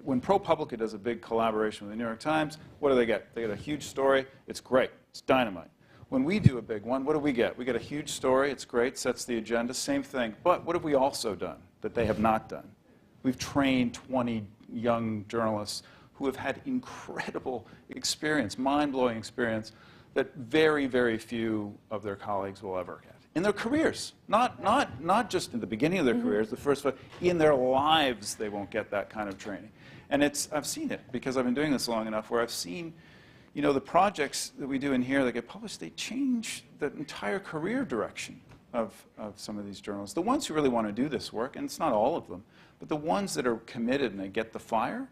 when ProPublica does a big collaboration with the New York Times, what do they get? They get a huge story. It's great. It's dynamite. When we do a big one, what do we get? We get a huge story. It's great. Sets the agenda. Same thing. But what have we also done that they have not done? We've trained 20 young journalists who have had incredible experience, mind-blowing experience, that very, very few of their colleagues will ever get. In their careers, not just in the beginning of their careers, the first one, in their lives they won't get that kind of training. And I've seen it, because I've been doing this long enough, where I've seen, the projects that we do in here that get published, they change the entire career direction of some of these journalists. The ones who really want to do this work, and it's not all of them, but the ones that are committed and they get the fire,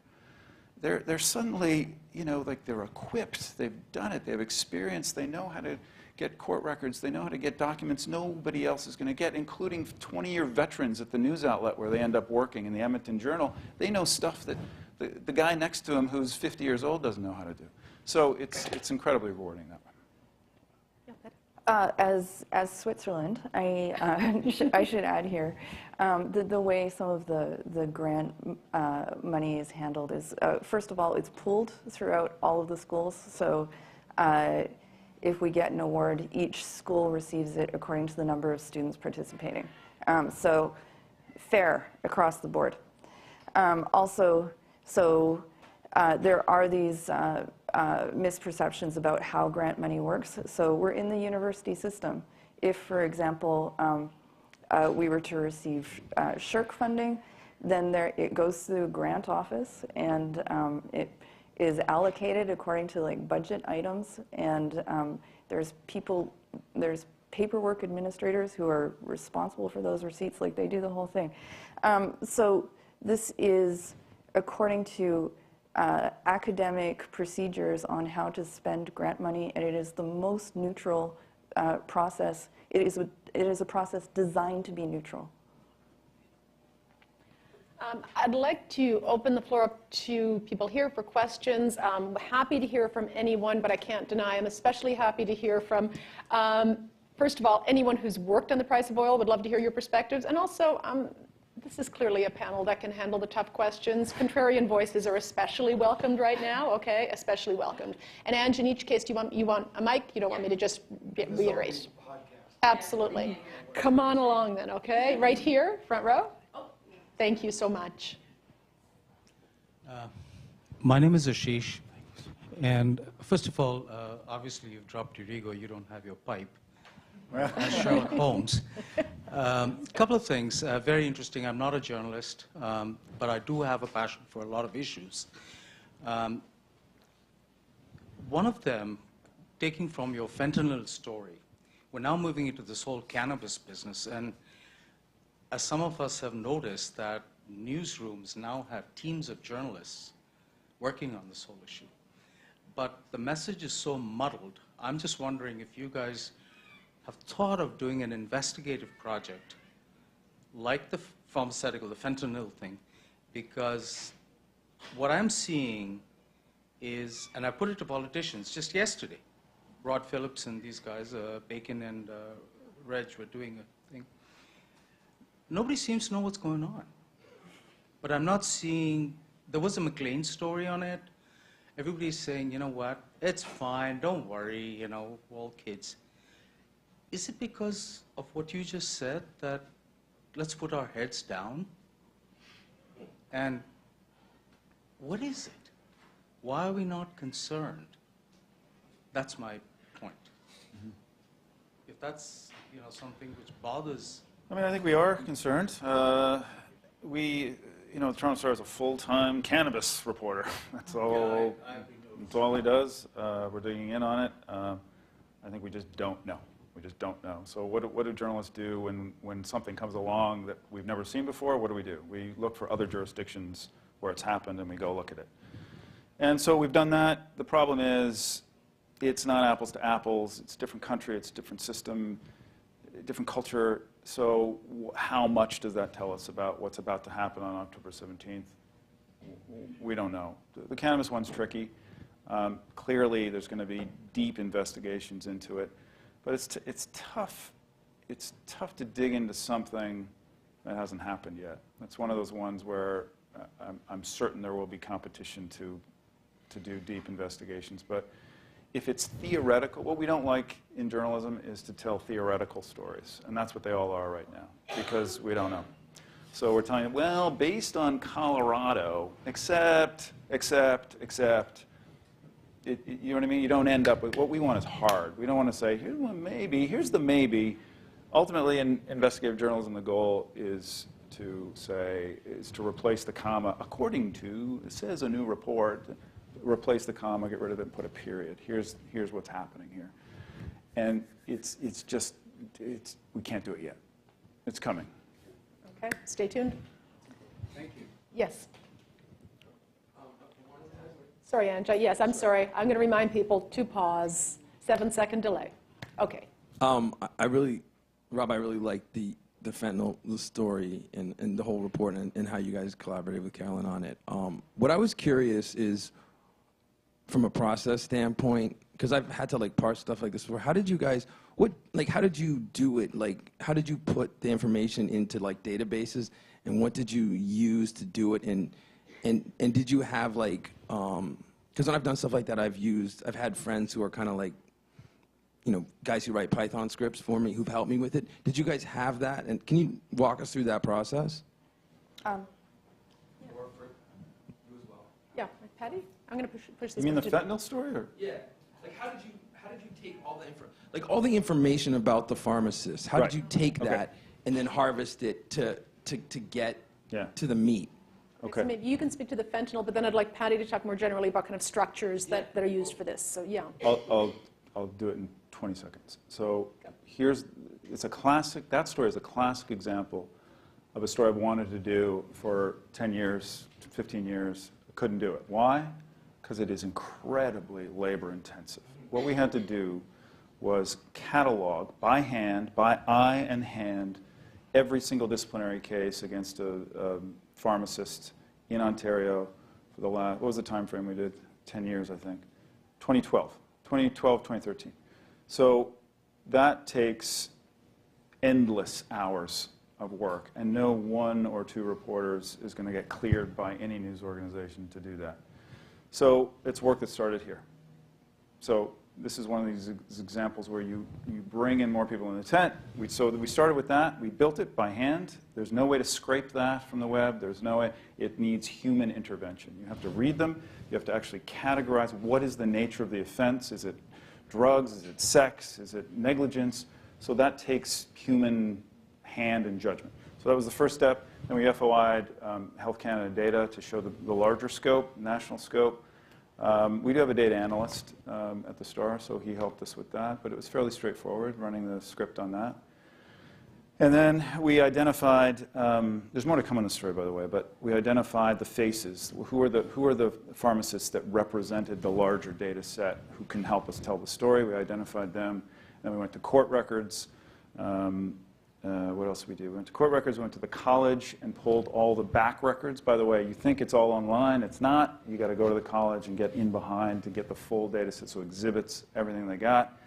they're suddenly, like they're equipped, they've done it, they have experience, they know how to get court records, they know how to get documents nobody else is going to get, including 20-year veterans at the news outlet where they end up working in the Edmonton Journal. They know stuff that the guy next to him who's 50 years old doesn't know how to do. So it's incredibly rewarding that way. As Switzerland, I should add here, the way some of the grant money is handled is, first of all, it's pooled throughout all of the schools. So if we get an award, each school receives it according to the number of students participating. So fair across the board. Also, so there are these misperceptions about how grant money works. So we're in the university system. If, for example, we were to receive SHRC funding, then it goes through the grant office, and it is allocated according to like budget items, and there's paperwork administrators who are responsible for those receipts, like they do the whole thing. So this is according to academic procedures on how to spend grant money, and it is the most neutral process. It is a process designed to be neutral. I'd like to open the floor up to people here for questions. I'm happy to hear from anyone, but I can't deny I'm especially happy to hear from, first of all, anyone who's worked on the price of oil. Would love to hear your perspectives. And also, this is clearly a panel that can handle the tough questions. Contrarian voices are especially welcomed right now, okay? Especially welcomed. And Ange, in each case, do you want a mic? You don't want me to just reiterate? Absolutely. Come on along then, okay? Right here, front row. Thank you so much. My name is Ashish. And first of all, obviously you've dropped your ego. You don't have your pipe. As Sherlock Holmes. A couple of things. Very interesting. I'm not a journalist, but I do have a passion for a lot of issues. One of them, taking from your fentanyl story, we're now moving into this whole cannabis business. And as some of us have noticed, that newsrooms now have teams of journalists working on this whole issue. But the message is so muddled. I'm just wondering if you guys have thought of doing an investigative project like the pharmaceutical, the fentanyl thing, because what I'm seeing is, and I put it to politicians just yesterday, Rod Phillips and these guys, Bacon and Reg, were doing a thing. Nobody seems to know what's going on. But I'm not seeing, there was a McLean story on it, everybody's saying, you know what, it's fine, don't worry, you know, we're all kids. Is it because of what you just said that let's put our heads down? And what is it? Why are we not concerned? That's my point. If that's, you know, something which bothers. I mean, I think we are concerned. You know, the Toronto Star is a full-time cannabis reporter. That's all. That's all he does. We're digging in on it. I think we just don't know. We just don't know. So what do journalists do when something comes along that we've never seen before? What do? We look for other jurisdictions where it's happened, and we go look at it. And so we've done that. The problem is it's not apples to apples. It's a different country. It's a different system, different culture. So how much does that tell us about what's about to happen on October 17th? We don't know. The cannabis one's tricky. Clearly, there's going to be deep investigations into it. But it's tough. It's tough to dig into something that hasn't happened yet. That's one of those ones where I'm certain there will be competition to do deep investigations. But if it's theoretical, what we don't like in journalism is to tell theoretical stories. And that's what they all are right now, because we don't know. So we're telling you, well, based on Colorado, except. You know what I mean? You don't end up with, what we want is hard. We don't want to say, here's one maybe, here's the maybe. Ultimately, in investigative journalism, the goal is to replace the comma, according to, it says a new report, replace the comma, get rid of it, and put a period. Here's what's happening here. And we can't do it yet. It's coming. Okay, stay tuned. Thank you. Yes. Sorry, Anja. Yes, I'm sorry. I'm going to remind people to pause. 7-second delay. Okay. Rob, I really liked the fentanyl story and the whole report and how you guys collaborated with Carolyn on it. What I was curious is, from a process standpoint, because I've had to parse stuff like this before. How did you guys? How did you do it? How did you put the information into databases, and what did you use to do it? And did you have because when I've done stuff like that, I've had friends who are kind of guys who write Python scripts for me who've helped me with it. Did you guys have that? And can you walk us through that process? Yeah, Patti? I'm going to push this. You mean the fentanyl story? Or? Yeah. How did you take all the all the information about the pharmacist? How did you take that and then harvest it to get to the meat? Okay. So maybe you can speak to the fentanyl, but then I'd like Patti to talk more generally about kind of structures that are used for this. So yeah. I'll do it in 20 seconds. So that story is a classic example of a story I've wanted to do for 10 years, 15 years. I couldn't do it. Why? Because it is incredibly labor intensive. What we had to do was catalog by eye and hand, every single disciplinary case against a pharmacist in Ontario for the last, what was the time frame we did? 10 years, I think. 2012, 2013. So that takes endless hours of work, and no one or two reporters is going to get cleared by any news organization to do that. So it's work that started here. So this is one of these examples where you bring in more people in the tent. So we started with that. We built it by hand. There's no way to scrape that from the web. There's no way. It needs human intervention. You have to read them. You have to actually categorize what is the nature of the offense. Is it drugs? Is it sex? Is it negligence? So that takes human hand and judgment. So that was the first step. Then we FOI'd Health Canada data to show the larger scope, national scope. We do have a data analyst at the Star, so he helped us with that, but it was fairly straightforward running the script on that. And then we identified, there's more to come on the story, by the way, but we identified the faces. Who are the pharmacists that represented the larger data set who can help us tell the story? We identified them. Then we went to court records. What else did we do? We went to court records, we went to the college and pulled all the back records. By the way, you think it's all online. It's not. You got to go to the college and get in behind to get the full data set, so exhibits, everything they got.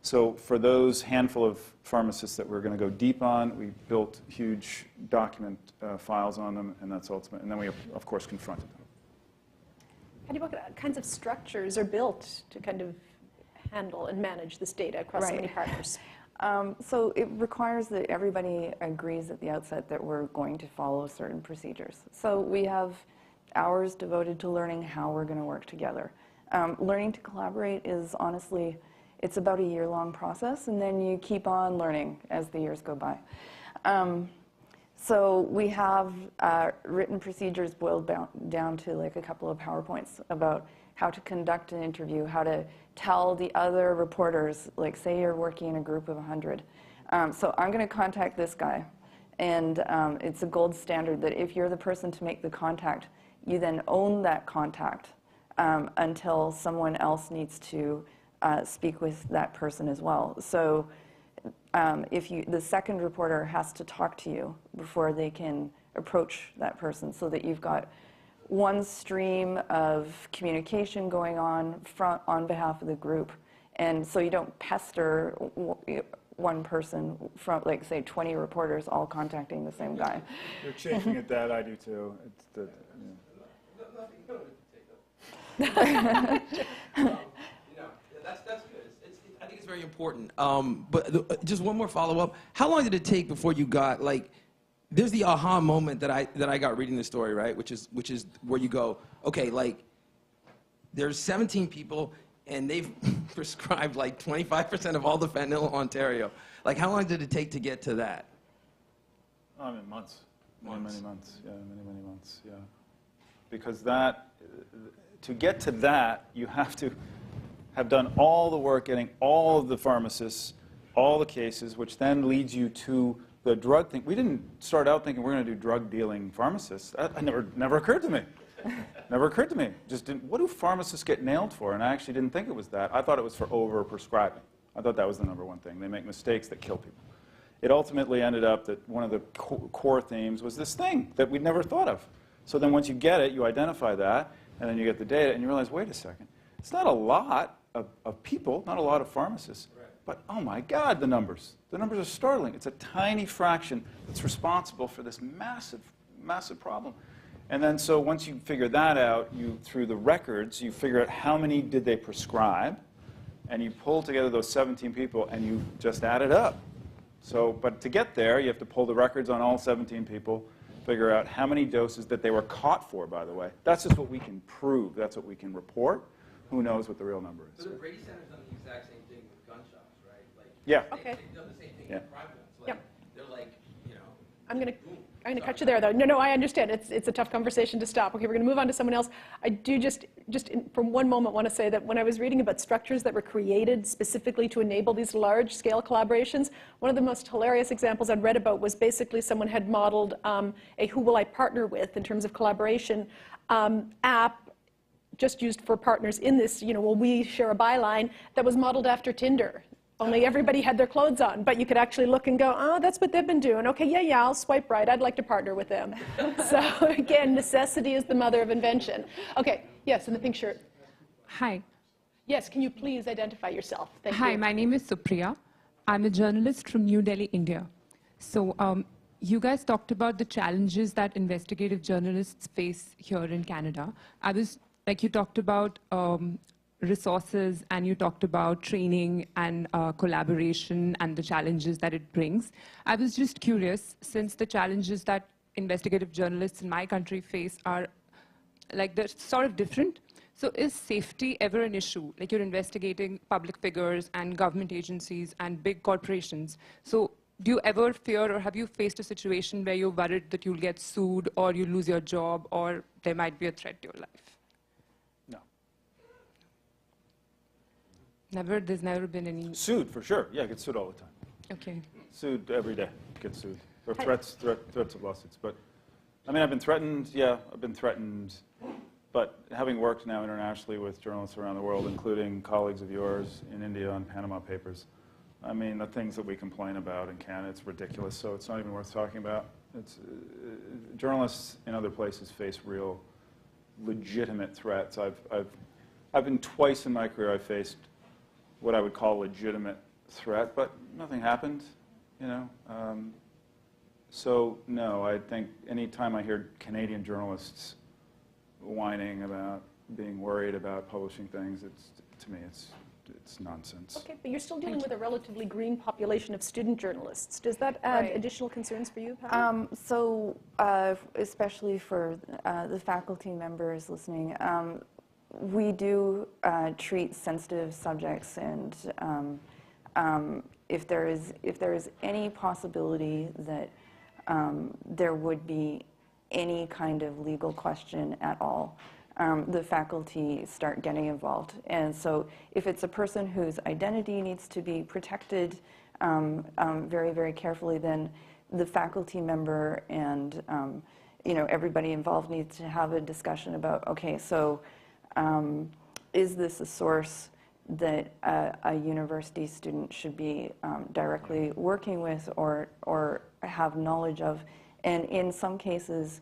So for those handful of pharmacists that we're going to go deep on, we built huge document files on them, and that's ultimate. And then we, of course, confronted them. Patti, what kinds of structures are built to kind of handle and manage this data across so many partners? So it requires that everybody agrees at the outset that we're going to follow certain procedures. So we have hours devoted to learning how we're going to work together. Learning to collaborate is honestly, it's about a year-long process, and then you keep on learning as the years go by. So we have written procedures boiled down to like a couple of PowerPoints about how to conduct an interview, how to tell the other reporters, like say you're working in a group of 100. So I'm going to contact this guy, and it's a gold standard that if you're the person to make the contact, you then own that contact until someone else needs to speak with that person as well. So the second reporter has to talk to you before they can approach that person, so that you've got one stream of communication going on behalf of the group. And so you don't pester one person from, like, say, 20 reporters all contacting the same guy. You're chafing at that. I do too. It's the, That's good. I think it's very important. But just one more follow-up. How long did it take before you got, like, there's the aha moment that I got reading the story, right? Which is where you go, okay, like, there's 17 people, and they've prescribed like 25% of all the fentanyl in Ontario. Like, how long did it take to get to that? I mean, months. Many months. Yeah, many months. Yeah, because that, to get to that, you have to have done all the work, getting all of the pharmacists, all the cases, which then leads you to the drug thing. We didn't start out thinking we're going to do drug dealing pharmacists. That never occurred to me. Never occurred to me. Just didn't, what do pharmacists get nailed for? And I actually didn't think it was that. I thought it was for over-prescribing. I thought that was the #1 thing. They make mistakes that kill people. It ultimately ended up that one of the core themes was this thing that we'd never thought of. So then once you get it, you identify that, and then you get the data, and you realize, wait a second, it's not a lot of people, not a lot of pharmacists. But, oh my God, the numbers. The numbers are startling. It's a tiny fraction that's responsible for this massive, massive problem. And then so once you figure that out, through the records, you figure out how many did they prescribe, and you pull together those 17 people, and you just add it up. So, but to get there, you have to pull the records on all 17 people, figure out how many doses that they were caught for, by the way. That's just what we can prove. That's what we can report. Who knows what the real number is. So the Brady Center's done the exact same thing with gun shops, right? Like, yeah. Okay. They've done the same thing Yeah. with private ones. Like, Yep. they're like, you know. I'm going to cut you there, though. No, I understand. It's a tough conversation to stop. Okay, we're going to move on to someone else. I do just for one moment want to say that when I was reading about structures that were created specifically to enable these large-scale collaborations, one of the most hilarious examples I'd read about was basically someone had modeled a who will I partner with in terms of collaboration app just used for partners in this, will we share a byline that was modeled after Tinder. Only everybody had their clothes on, but you could actually look and go, oh, that's what they've been doing. Okay, yeah, I'll swipe right. I'd like to partner with them. So again, necessity is the mother of invention. Okay, yes, in the pink shirt. Hi. Yes, can you please identify yourself? Thank you. Hi, my name is Supriya. I'm a journalist from New Delhi, India. So you guys talked about the challenges that investigative journalists face here in Canada. You talked about resources, and you talked about training and collaboration and the challenges that it brings. I was just curious, since the challenges that investigative journalists in my country face are they're sort of different. So is safety ever an issue? Like, you're investigating public figures and government agencies and big corporations. So do you ever fear, or have you faced a situation where you're worried that you'll get sued or you lose your job or there might be a threat to your life? There's never been any... Sued, for sure. Yeah, I get sued all the time. Okay. Sued every day. Get sued. Or threats of lawsuits. But, I mean, I've been threatened. Yeah, I've been threatened. But having worked now internationally with journalists around the world, including colleagues of yours in India on Panama Papers, I mean, the things that we complain about in Canada, it's ridiculous. So it's not even worth talking about. Journalists in other places face real, legitimate threats. I've been twice in my career I've faced what I would call a legitimate threat, but nothing happened, So, no, I think any time I hear Canadian journalists whining about being worried about publishing things. To me, it's nonsense. Okay, but you're still dealing with a relatively green population of student journalists. Does that add Right. additional concerns for you, Patti? Especially for the faculty members listening, we do treat sensitive subjects, and if there is any possibility that there would be any kind of legal question at all, the faculty start getting involved. And so if it's a person whose identity needs to be protected very, very carefully, then the faculty member and everybody involved needs to have a discussion about, okay, so is this a source that a university student should be directly working with or have knowledge of? And in some cases,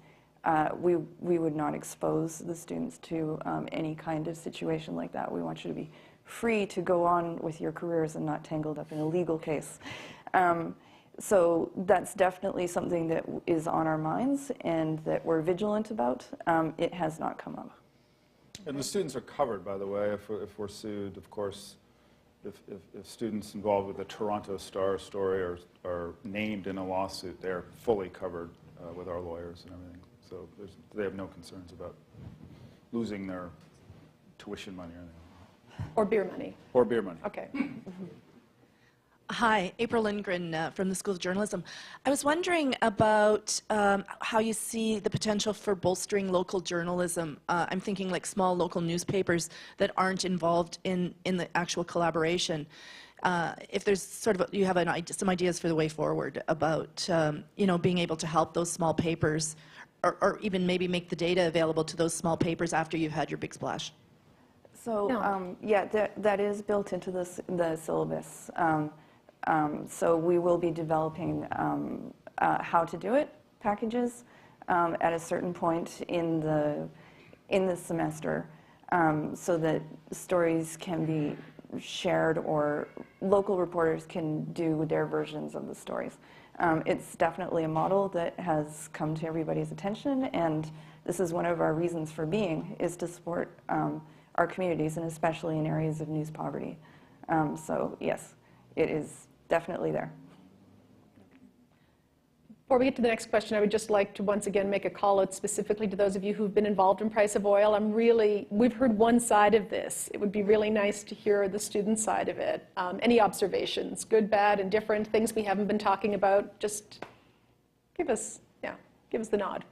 we would not expose the students to any kind of situation like that. We want you to be free to go on with your careers and not tangled up in a legal case. So that's definitely something that is on our minds and that we're vigilant about. It has not come up. And the students are covered, by the way, if we're sued. Of course, if students involved with the Toronto Star story are named in a lawsuit, they're fully covered with our lawyers and everything. So they have no concerns about losing their tuition money or anything. Or beer money? Or beer money. Okay. Hi, April Lindgren from the School of Journalism. I was wondering about how you see the potential for bolstering local journalism. I'm thinking like small local newspapers that aren't involved in the actual collaboration. If there's sort of, you have some ideas for the way forward about, being able to help those small papers or even maybe make the data available to those small papers after you've had your big splash. So, No. that is built into the syllabus. So we will be developing how to do it, packages, at a certain point in the semester, so that stories can be shared or local reporters can do their versions of the stories. It's definitely a model that has come to everybody's attention, and this is one of our reasons for being, is to support our communities, and especially in areas of news poverty. So yes, it is definitely there. Before we get to the next question, I would just like to once again make a call out specifically to those of you who've been involved in price of oil. We've heard one side of this. It would be really nice to hear the student side of it. Any observations, good, bad, indifferent, things we haven't been talking about, just give us the nod.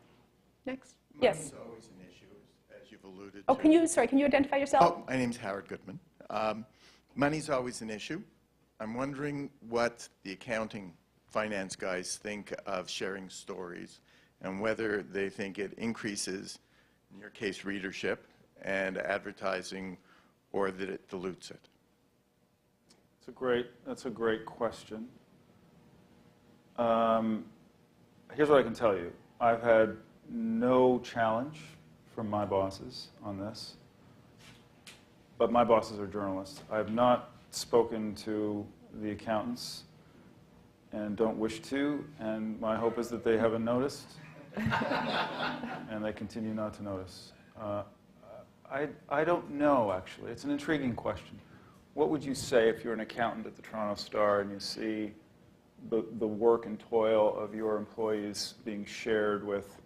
Next. Yes. Money's always an issue, as you've alluded Oh, to. can you identify yourself? Oh, my name's Howard Goodman. Money's always an issue. I'm wondering what the accounting finance guys think of sharing stories and whether they think it increases, in your case, readership and advertising, or that it dilutes it. That's a great question. Here's what I can tell you. I've had no challenge from my bosses on this, but my bosses are journalists. I have not spoken to the accountants and don't wish to, and my hope is that they haven't noticed and they continue not to notice. I don't know, actually. It's an intriguing question. What would you say if you're an accountant at the Toronto Star and you see the work and toil of your employees being shared with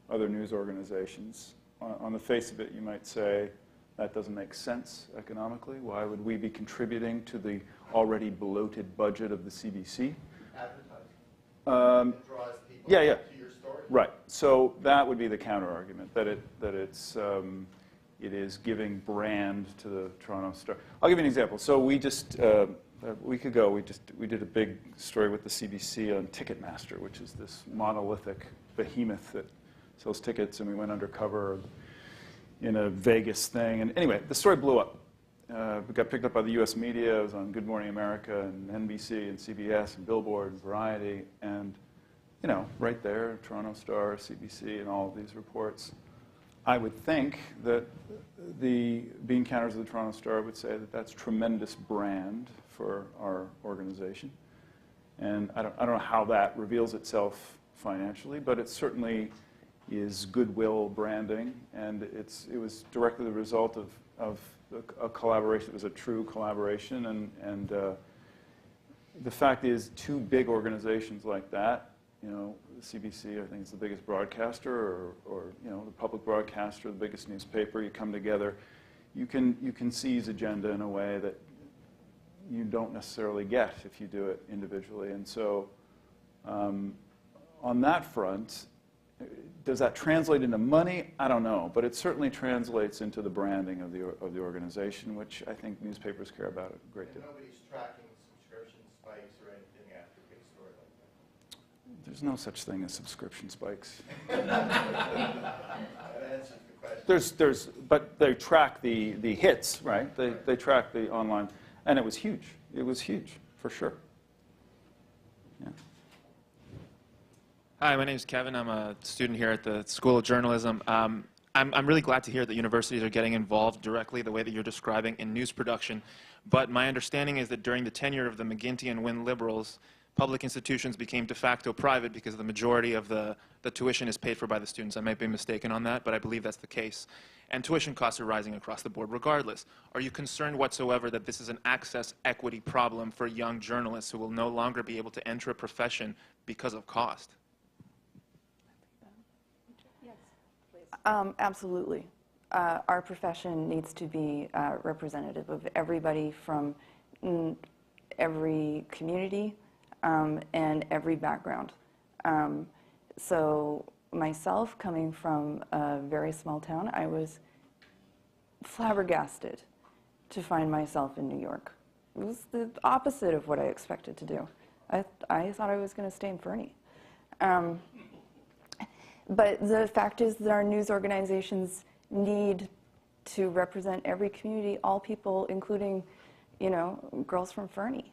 other news organizations? On the face of it, you might say, that doesn't make sense economically. Why would we be contributing to the already bloated budget of the CBC? Advertising. It draws people to your story. Right. So that would be the counter-argument, that it is giving brand to the Toronto Star. I'll give you an example. So we just, a week ago, we did a big story with the CBC on Ticketmaster, which is this monolithic behemoth that sells tickets, and we went undercover in a Vegas thing. And anyway, the story blew up. It got picked up by the U.S. media. It was on Good Morning America and NBC and CBS and Billboard and Variety. And, right there, Toronto Star, CBC, and all of these reports. I would think that the bean counters of the Toronto Star would say that that's tremendous brand for our organization. And I don't know how that reveals itself financially, but it's certainly, is goodwill branding, and it was directly the result of a collaboration. It was a true collaboration, and the fact is, two big organizations like that, you know, the CBC, I think, is the biggest broadcaster, or you know, the public broadcaster, the biggest newspaper. You come together, you can seize agenda in a way that you don't necessarily get if you do it individually. And so, on that front, does that translate into money? I don't know, but it certainly translates into the branding of the organization, which I think newspapers care about a great deal. Nobody's tracking subscription spikes or anything after a big story like that. There's no such thing as subscription spikes. That answers the question. But they track the hits, right? They track the online, and it was huge. It was huge, for sure. Yeah. Hi, my name is Kevin. I'm a student here at the School of Journalism. I'm really glad to hear that universities are getting involved directly the way that you're describing in news production. But my understanding is that during the tenure of the McGuinty and Wynne liberals, public institutions became de facto private because the majority of the tuition is paid for by the students. I might be mistaken on that, but I believe that's the case. And tuition costs are rising across the board regardless. Are you concerned whatsoever that this is an access equity problem for young journalists who will no longer be able to enter a profession because of cost? Absolutely. Our profession needs to be representative of everybody from every community and every background. So myself, coming from a very small town, I was flabbergasted to find myself in New York. It was the opposite of what I expected to do. I thought I was going to stay in Fernie. But the fact is that our news organizations need to represent every community, all people, including, you know, girls from Fernie.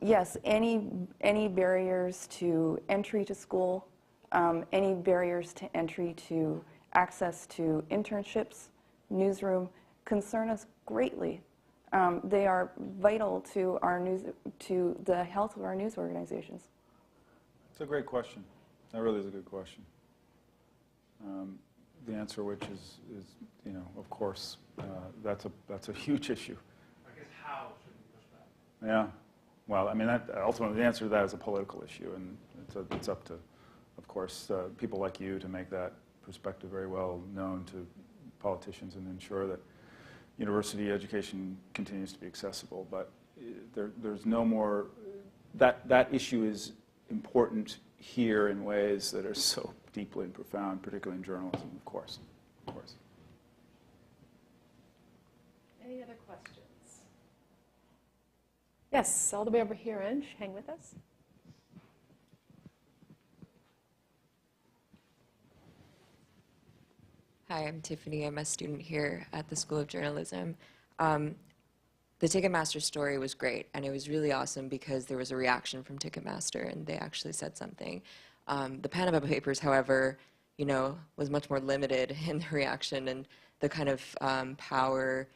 Yes, any barriers to entry to school, any barriers to entry to access to internships, newsroom, concern us greatly. They are vital to to the health of our news organizations. It's a great question. That really is a good question. The answer, which is, you know, of course, that's a huge issue. I guess how should we push back? Yeah. Well, I mean, ultimately, the answer to that is a political issue, and it's up to, of course, people like you to make that perspective very well known to politicians and ensure that university education continues to be accessible. But there's no more. That issue is important here in ways that are so deeply and profound, particularly in journalism, of course. Of course. Any other questions? Yes, all the way over here, Ange. Hang with us. Hi, I'm Tiffany. I'm a student here at the School of Journalism. The Ticketmaster story was great, and it was really awesome because there was a reaction from Ticketmaster, and they actually said something. The Panama Papers, however, you know, was much more limited in the reaction and the kind of power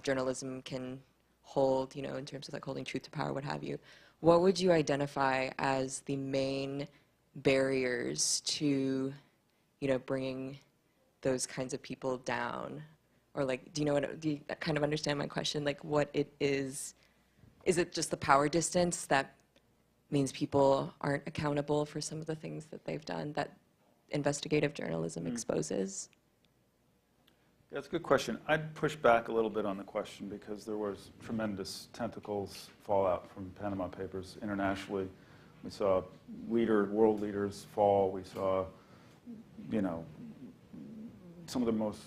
journalism can hold, you know, in terms of like holding truth to power, what have you. What would you identify as the main barriers to, you know, bringing those kinds of people down? Or like, do you kind of understand my question? Like what it is it just the power distance that means people aren't accountable for some of the things that they've done that investigative journalism exposes? That's a good question. I'd push back a little bit on the question because there was tremendous tentacles fallout from Panama Papers internationally. We saw world leaders fall. We saw, you know, some of the most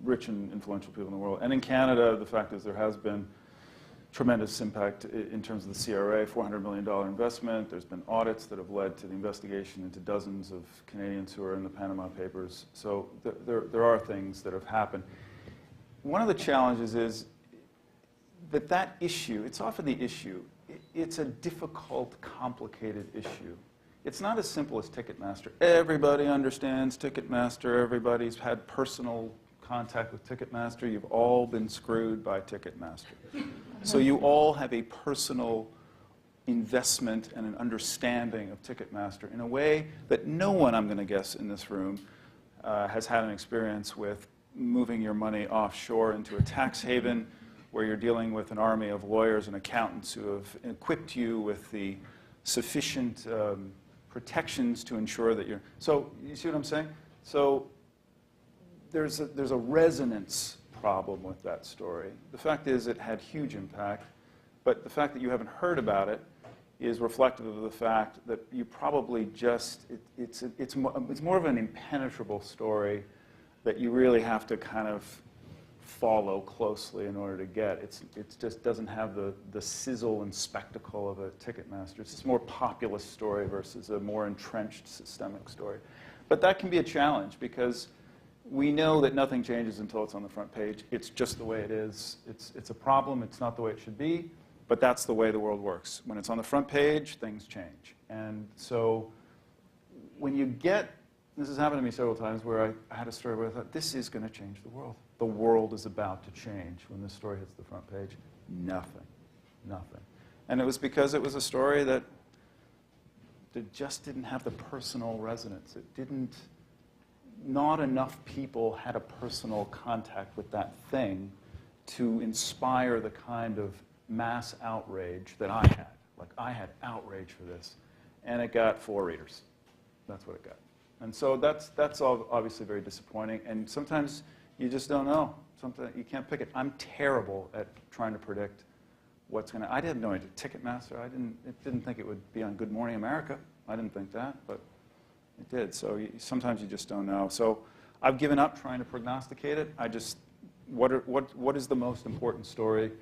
rich and influential people in the world. And in Canada, the fact is there has been tremendous impact in terms of the CRA, $400 million investment. There's been audits that have led to the investigation into dozens of Canadians who are in the Panama Papers. So there are things that have happened. One of the challenges is that issue, it's often the issue, it's a difficult, complicated issue. It's not as simple as Ticketmaster. Everybody understands Ticketmaster. Everybody's had personal contact with Ticketmaster. You've all been screwed by Ticketmaster. So you all have a personal investment and an understanding of Ticketmaster in a way that no one, I'm going to guess, in this room has had an experience with moving your money offshore into a tax haven where you're dealing with an army of lawyers and accountants who have equipped you with the sufficient protections to ensure that you're... So, you see what I'm saying? So, there's a resonance problem with that story. The fact is it had huge impact, but the fact that you haven't heard about it is reflective of the fact that you probably just, it's more of an impenetrable story that you really have to kind of follow closely in order to get. It just doesn't have the sizzle and spectacle of a Ticketmaster. It's just a more populist story versus a more entrenched systemic story. But that can be a challenge because we know that nothing changes until it's on the front page. It's just the way it is. It's a problem. It's not the way it should be. But that's the way the world works. When it's on the front page, things change. And so when you get, this has happened to me several times where I had a story where I thought, this is going to change the world. The world is about to change. When this story hits the front page, nothing, nothing. And it was because it was a story that just didn't have the personal resonance. It didn't, not enough people had a personal contact with that thing to inspire the kind of mass outrage that I had. Like, I had outrage for this. And it got 4 readers. That's what it got. And so that's obviously very disappointing. And sometimes you just don't know. Sometimes you can't pick it. I'm terrible at trying to predict what's going to... I didn't know it. Ticketmaster, I didn't think it would be on Good Morning America. I didn't think that, but it did. So sometimes you just don't know. So I've given up trying to prognosticate it. I just... What is the most important story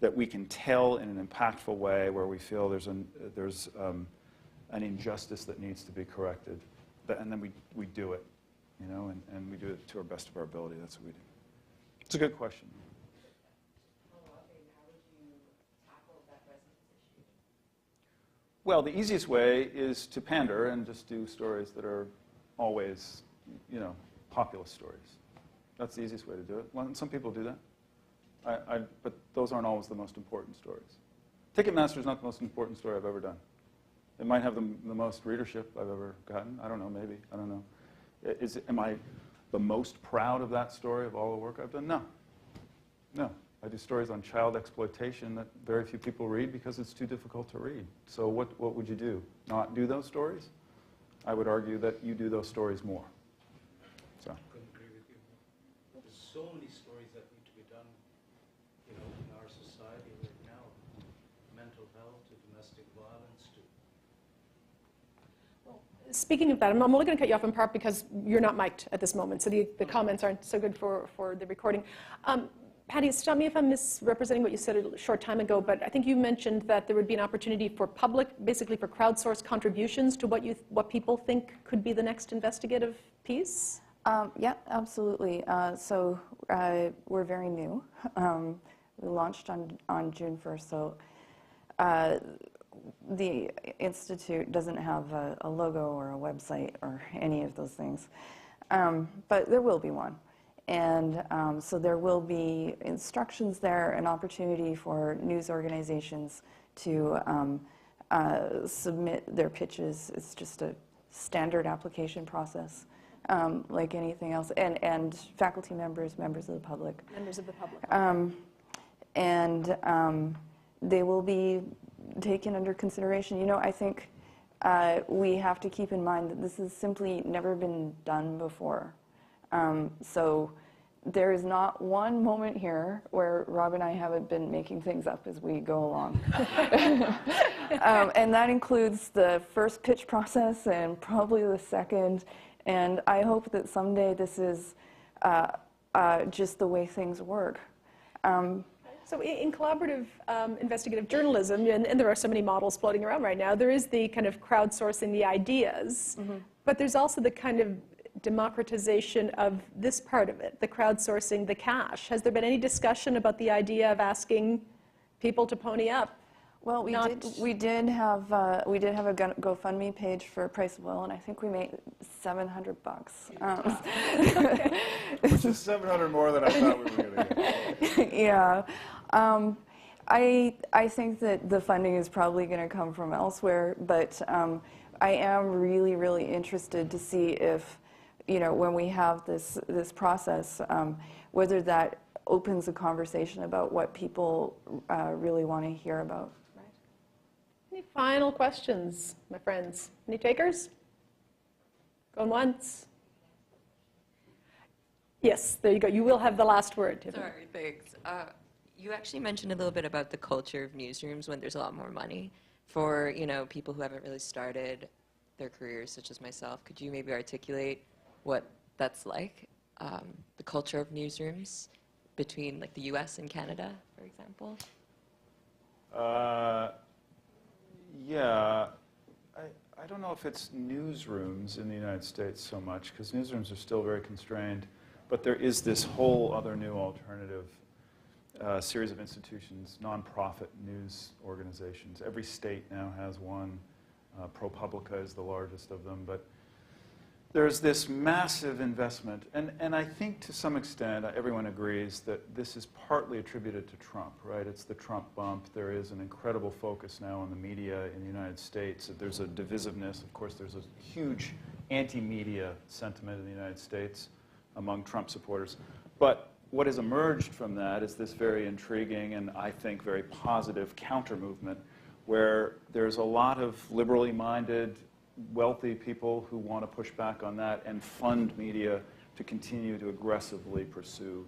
that we can tell in an impactful way where we feel there's an injustice that needs to be corrected, and then we do it, you know, and we do it to our best of our ability. That's what we do. It's a good question. Well, the easiest way is to pander and just do stories that are always, you know, populist stories. That's the easiest way to do it. Well, some people do that. But those aren't always the most important stories. Ticketmaster is not the most important story I've ever done. It might have the most readership I've ever gotten. I don't know, maybe. I don't know. Am I the most proud of that story, of all the work I've done? No. No. I do stories on child exploitation that very few people read because it's too difficult to read. So what would you do? Not do those stories? I would argue that you do those stories more. So. I couldn't agree with you. There's so many stories that need to be done, you know, in our society right now. Mental health to domestic violence to... Speaking of that, I'm only going to cut you off in part because you're not mic'd at this moment, so the comments aren't so good for the recording. Patti, stop me if I'm misrepresenting what you said a short time ago, but I think you mentioned that there would be an opportunity for public, basically for crowdsourced contributions to what people think could be the next investigative piece? Yeah, absolutely. So we're very new. We launched on June 1st, so the Institute doesn't have a logo or a website or any of those things, but there will be one. And so there will be instructions there, an opportunity for news organizations to submit their pitches. It's just a standard application process, like anything else, and faculty members, members of the public. Members of the public. They will be taken under consideration. You know, I think we have to keep in mind that this has simply never been done before. So there is not one moment here where Rob and I haven't been making things up as we go along. And that includes the first pitch process and probably the second. And I hope that someday this is just the way things work. So in collaborative investigative journalism, and there are so many models floating around right now, there is the kind of crowdsourcing the ideas, but there's also the kind of democratization of this part of it, the crowdsourcing, the cash. Has there been any discussion about the idea of asking people to pony up? Well, we did have a GoFundMe page for Price of Oil, and I think we made $700. Which is 700 more than I thought we were going to get. Yeah. I think that the funding is probably going to come from elsewhere, but I am really, really interested to see if, when we have this process, whether that opens a conversation about what people really want to hear about. Right. Any final questions, my friends? Any takers? Going once? Yes, there you go. You will have the last word. Sorry, thanks. You actually mentioned a little bit about the culture of newsrooms when there's a lot more money for, people who haven't really started their careers, such as myself. Could you maybe articulate what that's like, the culture of newsrooms between like the U.S. and Canada, for example? Yeah. I don't know if it's newsrooms in the United States so much, because newsrooms are still very constrained. But there is this whole other new alternative series of institutions, nonprofit news organizations. Every state now has one. ProPublica is the largest of them. But there's this massive investment. And I think to some extent, everyone agrees that this is partly attributed to Trump, right? It's the Trump bump. There is an incredible focus now on the media in the United States. There's a divisiveness. Of course, there's a huge anti-media sentiment in the United States among Trump supporters. But what has emerged from that is this very intriguing and I think very positive counter-movement where there's a lot of liberally minded, wealthy people who want to push back on that and fund media to continue to aggressively pursue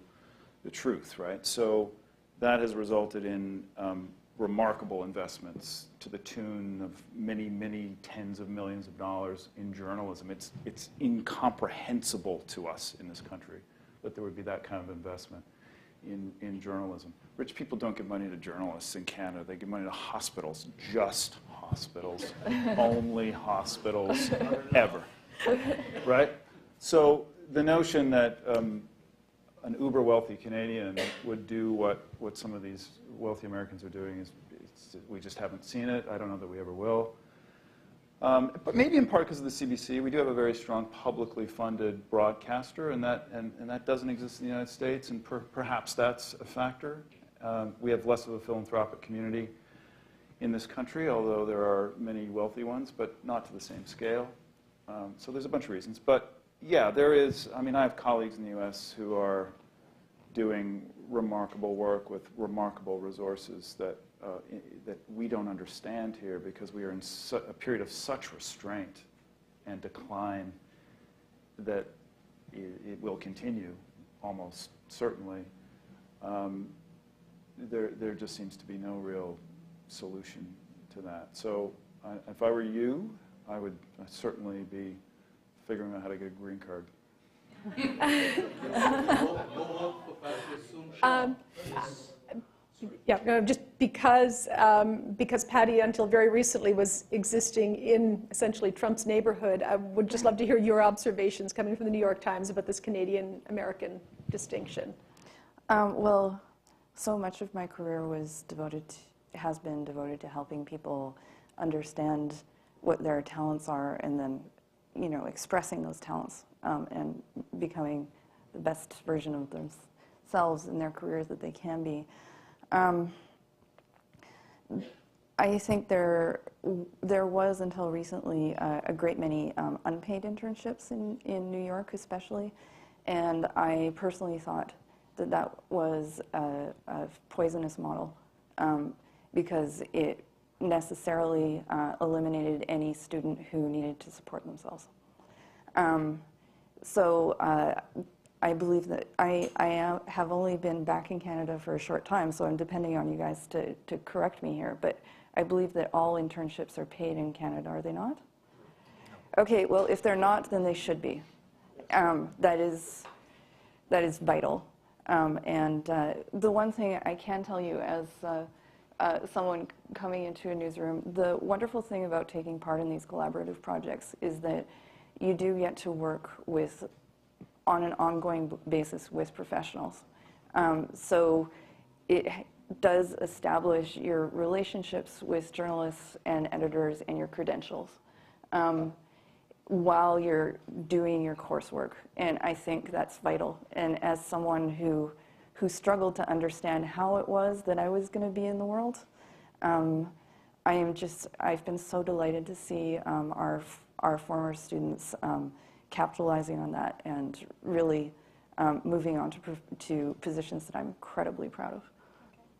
the truth, right? So that has resulted in remarkable investments to the tune of many, many tens of millions of dollars in journalism. It's incomprehensible to us in this country that there would be that kind of investment in journalism. Rich people don't give money to journalists in Canada. They give money to hospitals, just hospitals, only hospitals, ever, right? So the notion that an uber-wealthy Canadian would do what some of these wealthy Americans are doing we just haven't seen it. I don't know that we ever will. But maybe in part because of the CBC, we do have a very strong publicly funded broadcaster, and that doesn't exist in the United States, and perhaps that's a factor. We have less of a philanthropic community in this country, although there are many wealthy ones, but not to the same scale. So there's a bunch of reasons. But yeah, there is, I have colleagues in the US who are doing remarkable work with remarkable resources that we don't understand here because we are in a period of such restraint and decline that it will continue almost certainly. There just seems to be no real solution to that. So if I were you, I would certainly be figuring out how to get a green card. Yeah, no, just because Patti, until very recently, was existing in essentially Trump's neighborhood, I would just love to hear your observations coming from the New York Times about this Canadian-American distinction. Well, so much of my career has been devoted to helping people understand what their talents are and then, expressing those talents and becoming the best version of themselves in their careers that they can be. I think there was until recently a great many unpaid internships in New York especially, and I personally thought that was a poisonous model because it necessarily eliminated any student who needed to support themselves. So I believe that I have only been back in Canada for a short time, so I'm depending on you guys to correct me here, but I believe that all internships are paid in Canada, are they not? Okay, well, if they're not, then they should be. That is vital. And the one thing I can tell you as someone coming into a newsroom, the wonderful thing about taking part in these collaborative projects is that you do get to work on an ongoing basis with professionals. So it does establish your relationships with journalists and editors and your credentials while you're doing your coursework. And I think that's vital. And as someone who who struggled to understand how it was that I was going to be in the world. I've been so delighted to see our former students capitalizing on that and really moving on to positions that I'm incredibly proud of.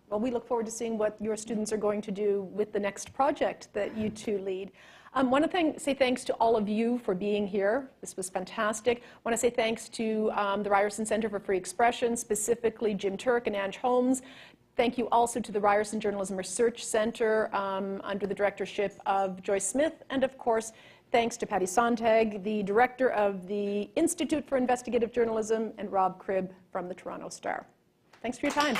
Well, we look forward to seeing what your students are going to do with the next project that you two lead. I want to say thanks to all of you for being here. This was fantastic. I want to say thanks to the Ryerson Center for Free Expression, specifically Jim Turk and Ange Holmes. Thank you also to the Ryerson Journalism Research Center under the directorship of Joyce Smith. And of course, thanks to Patti Sonntag, the director of the Institute for Investigative Journalism, and Rob Cribb from the Toronto Star. Thanks for your time.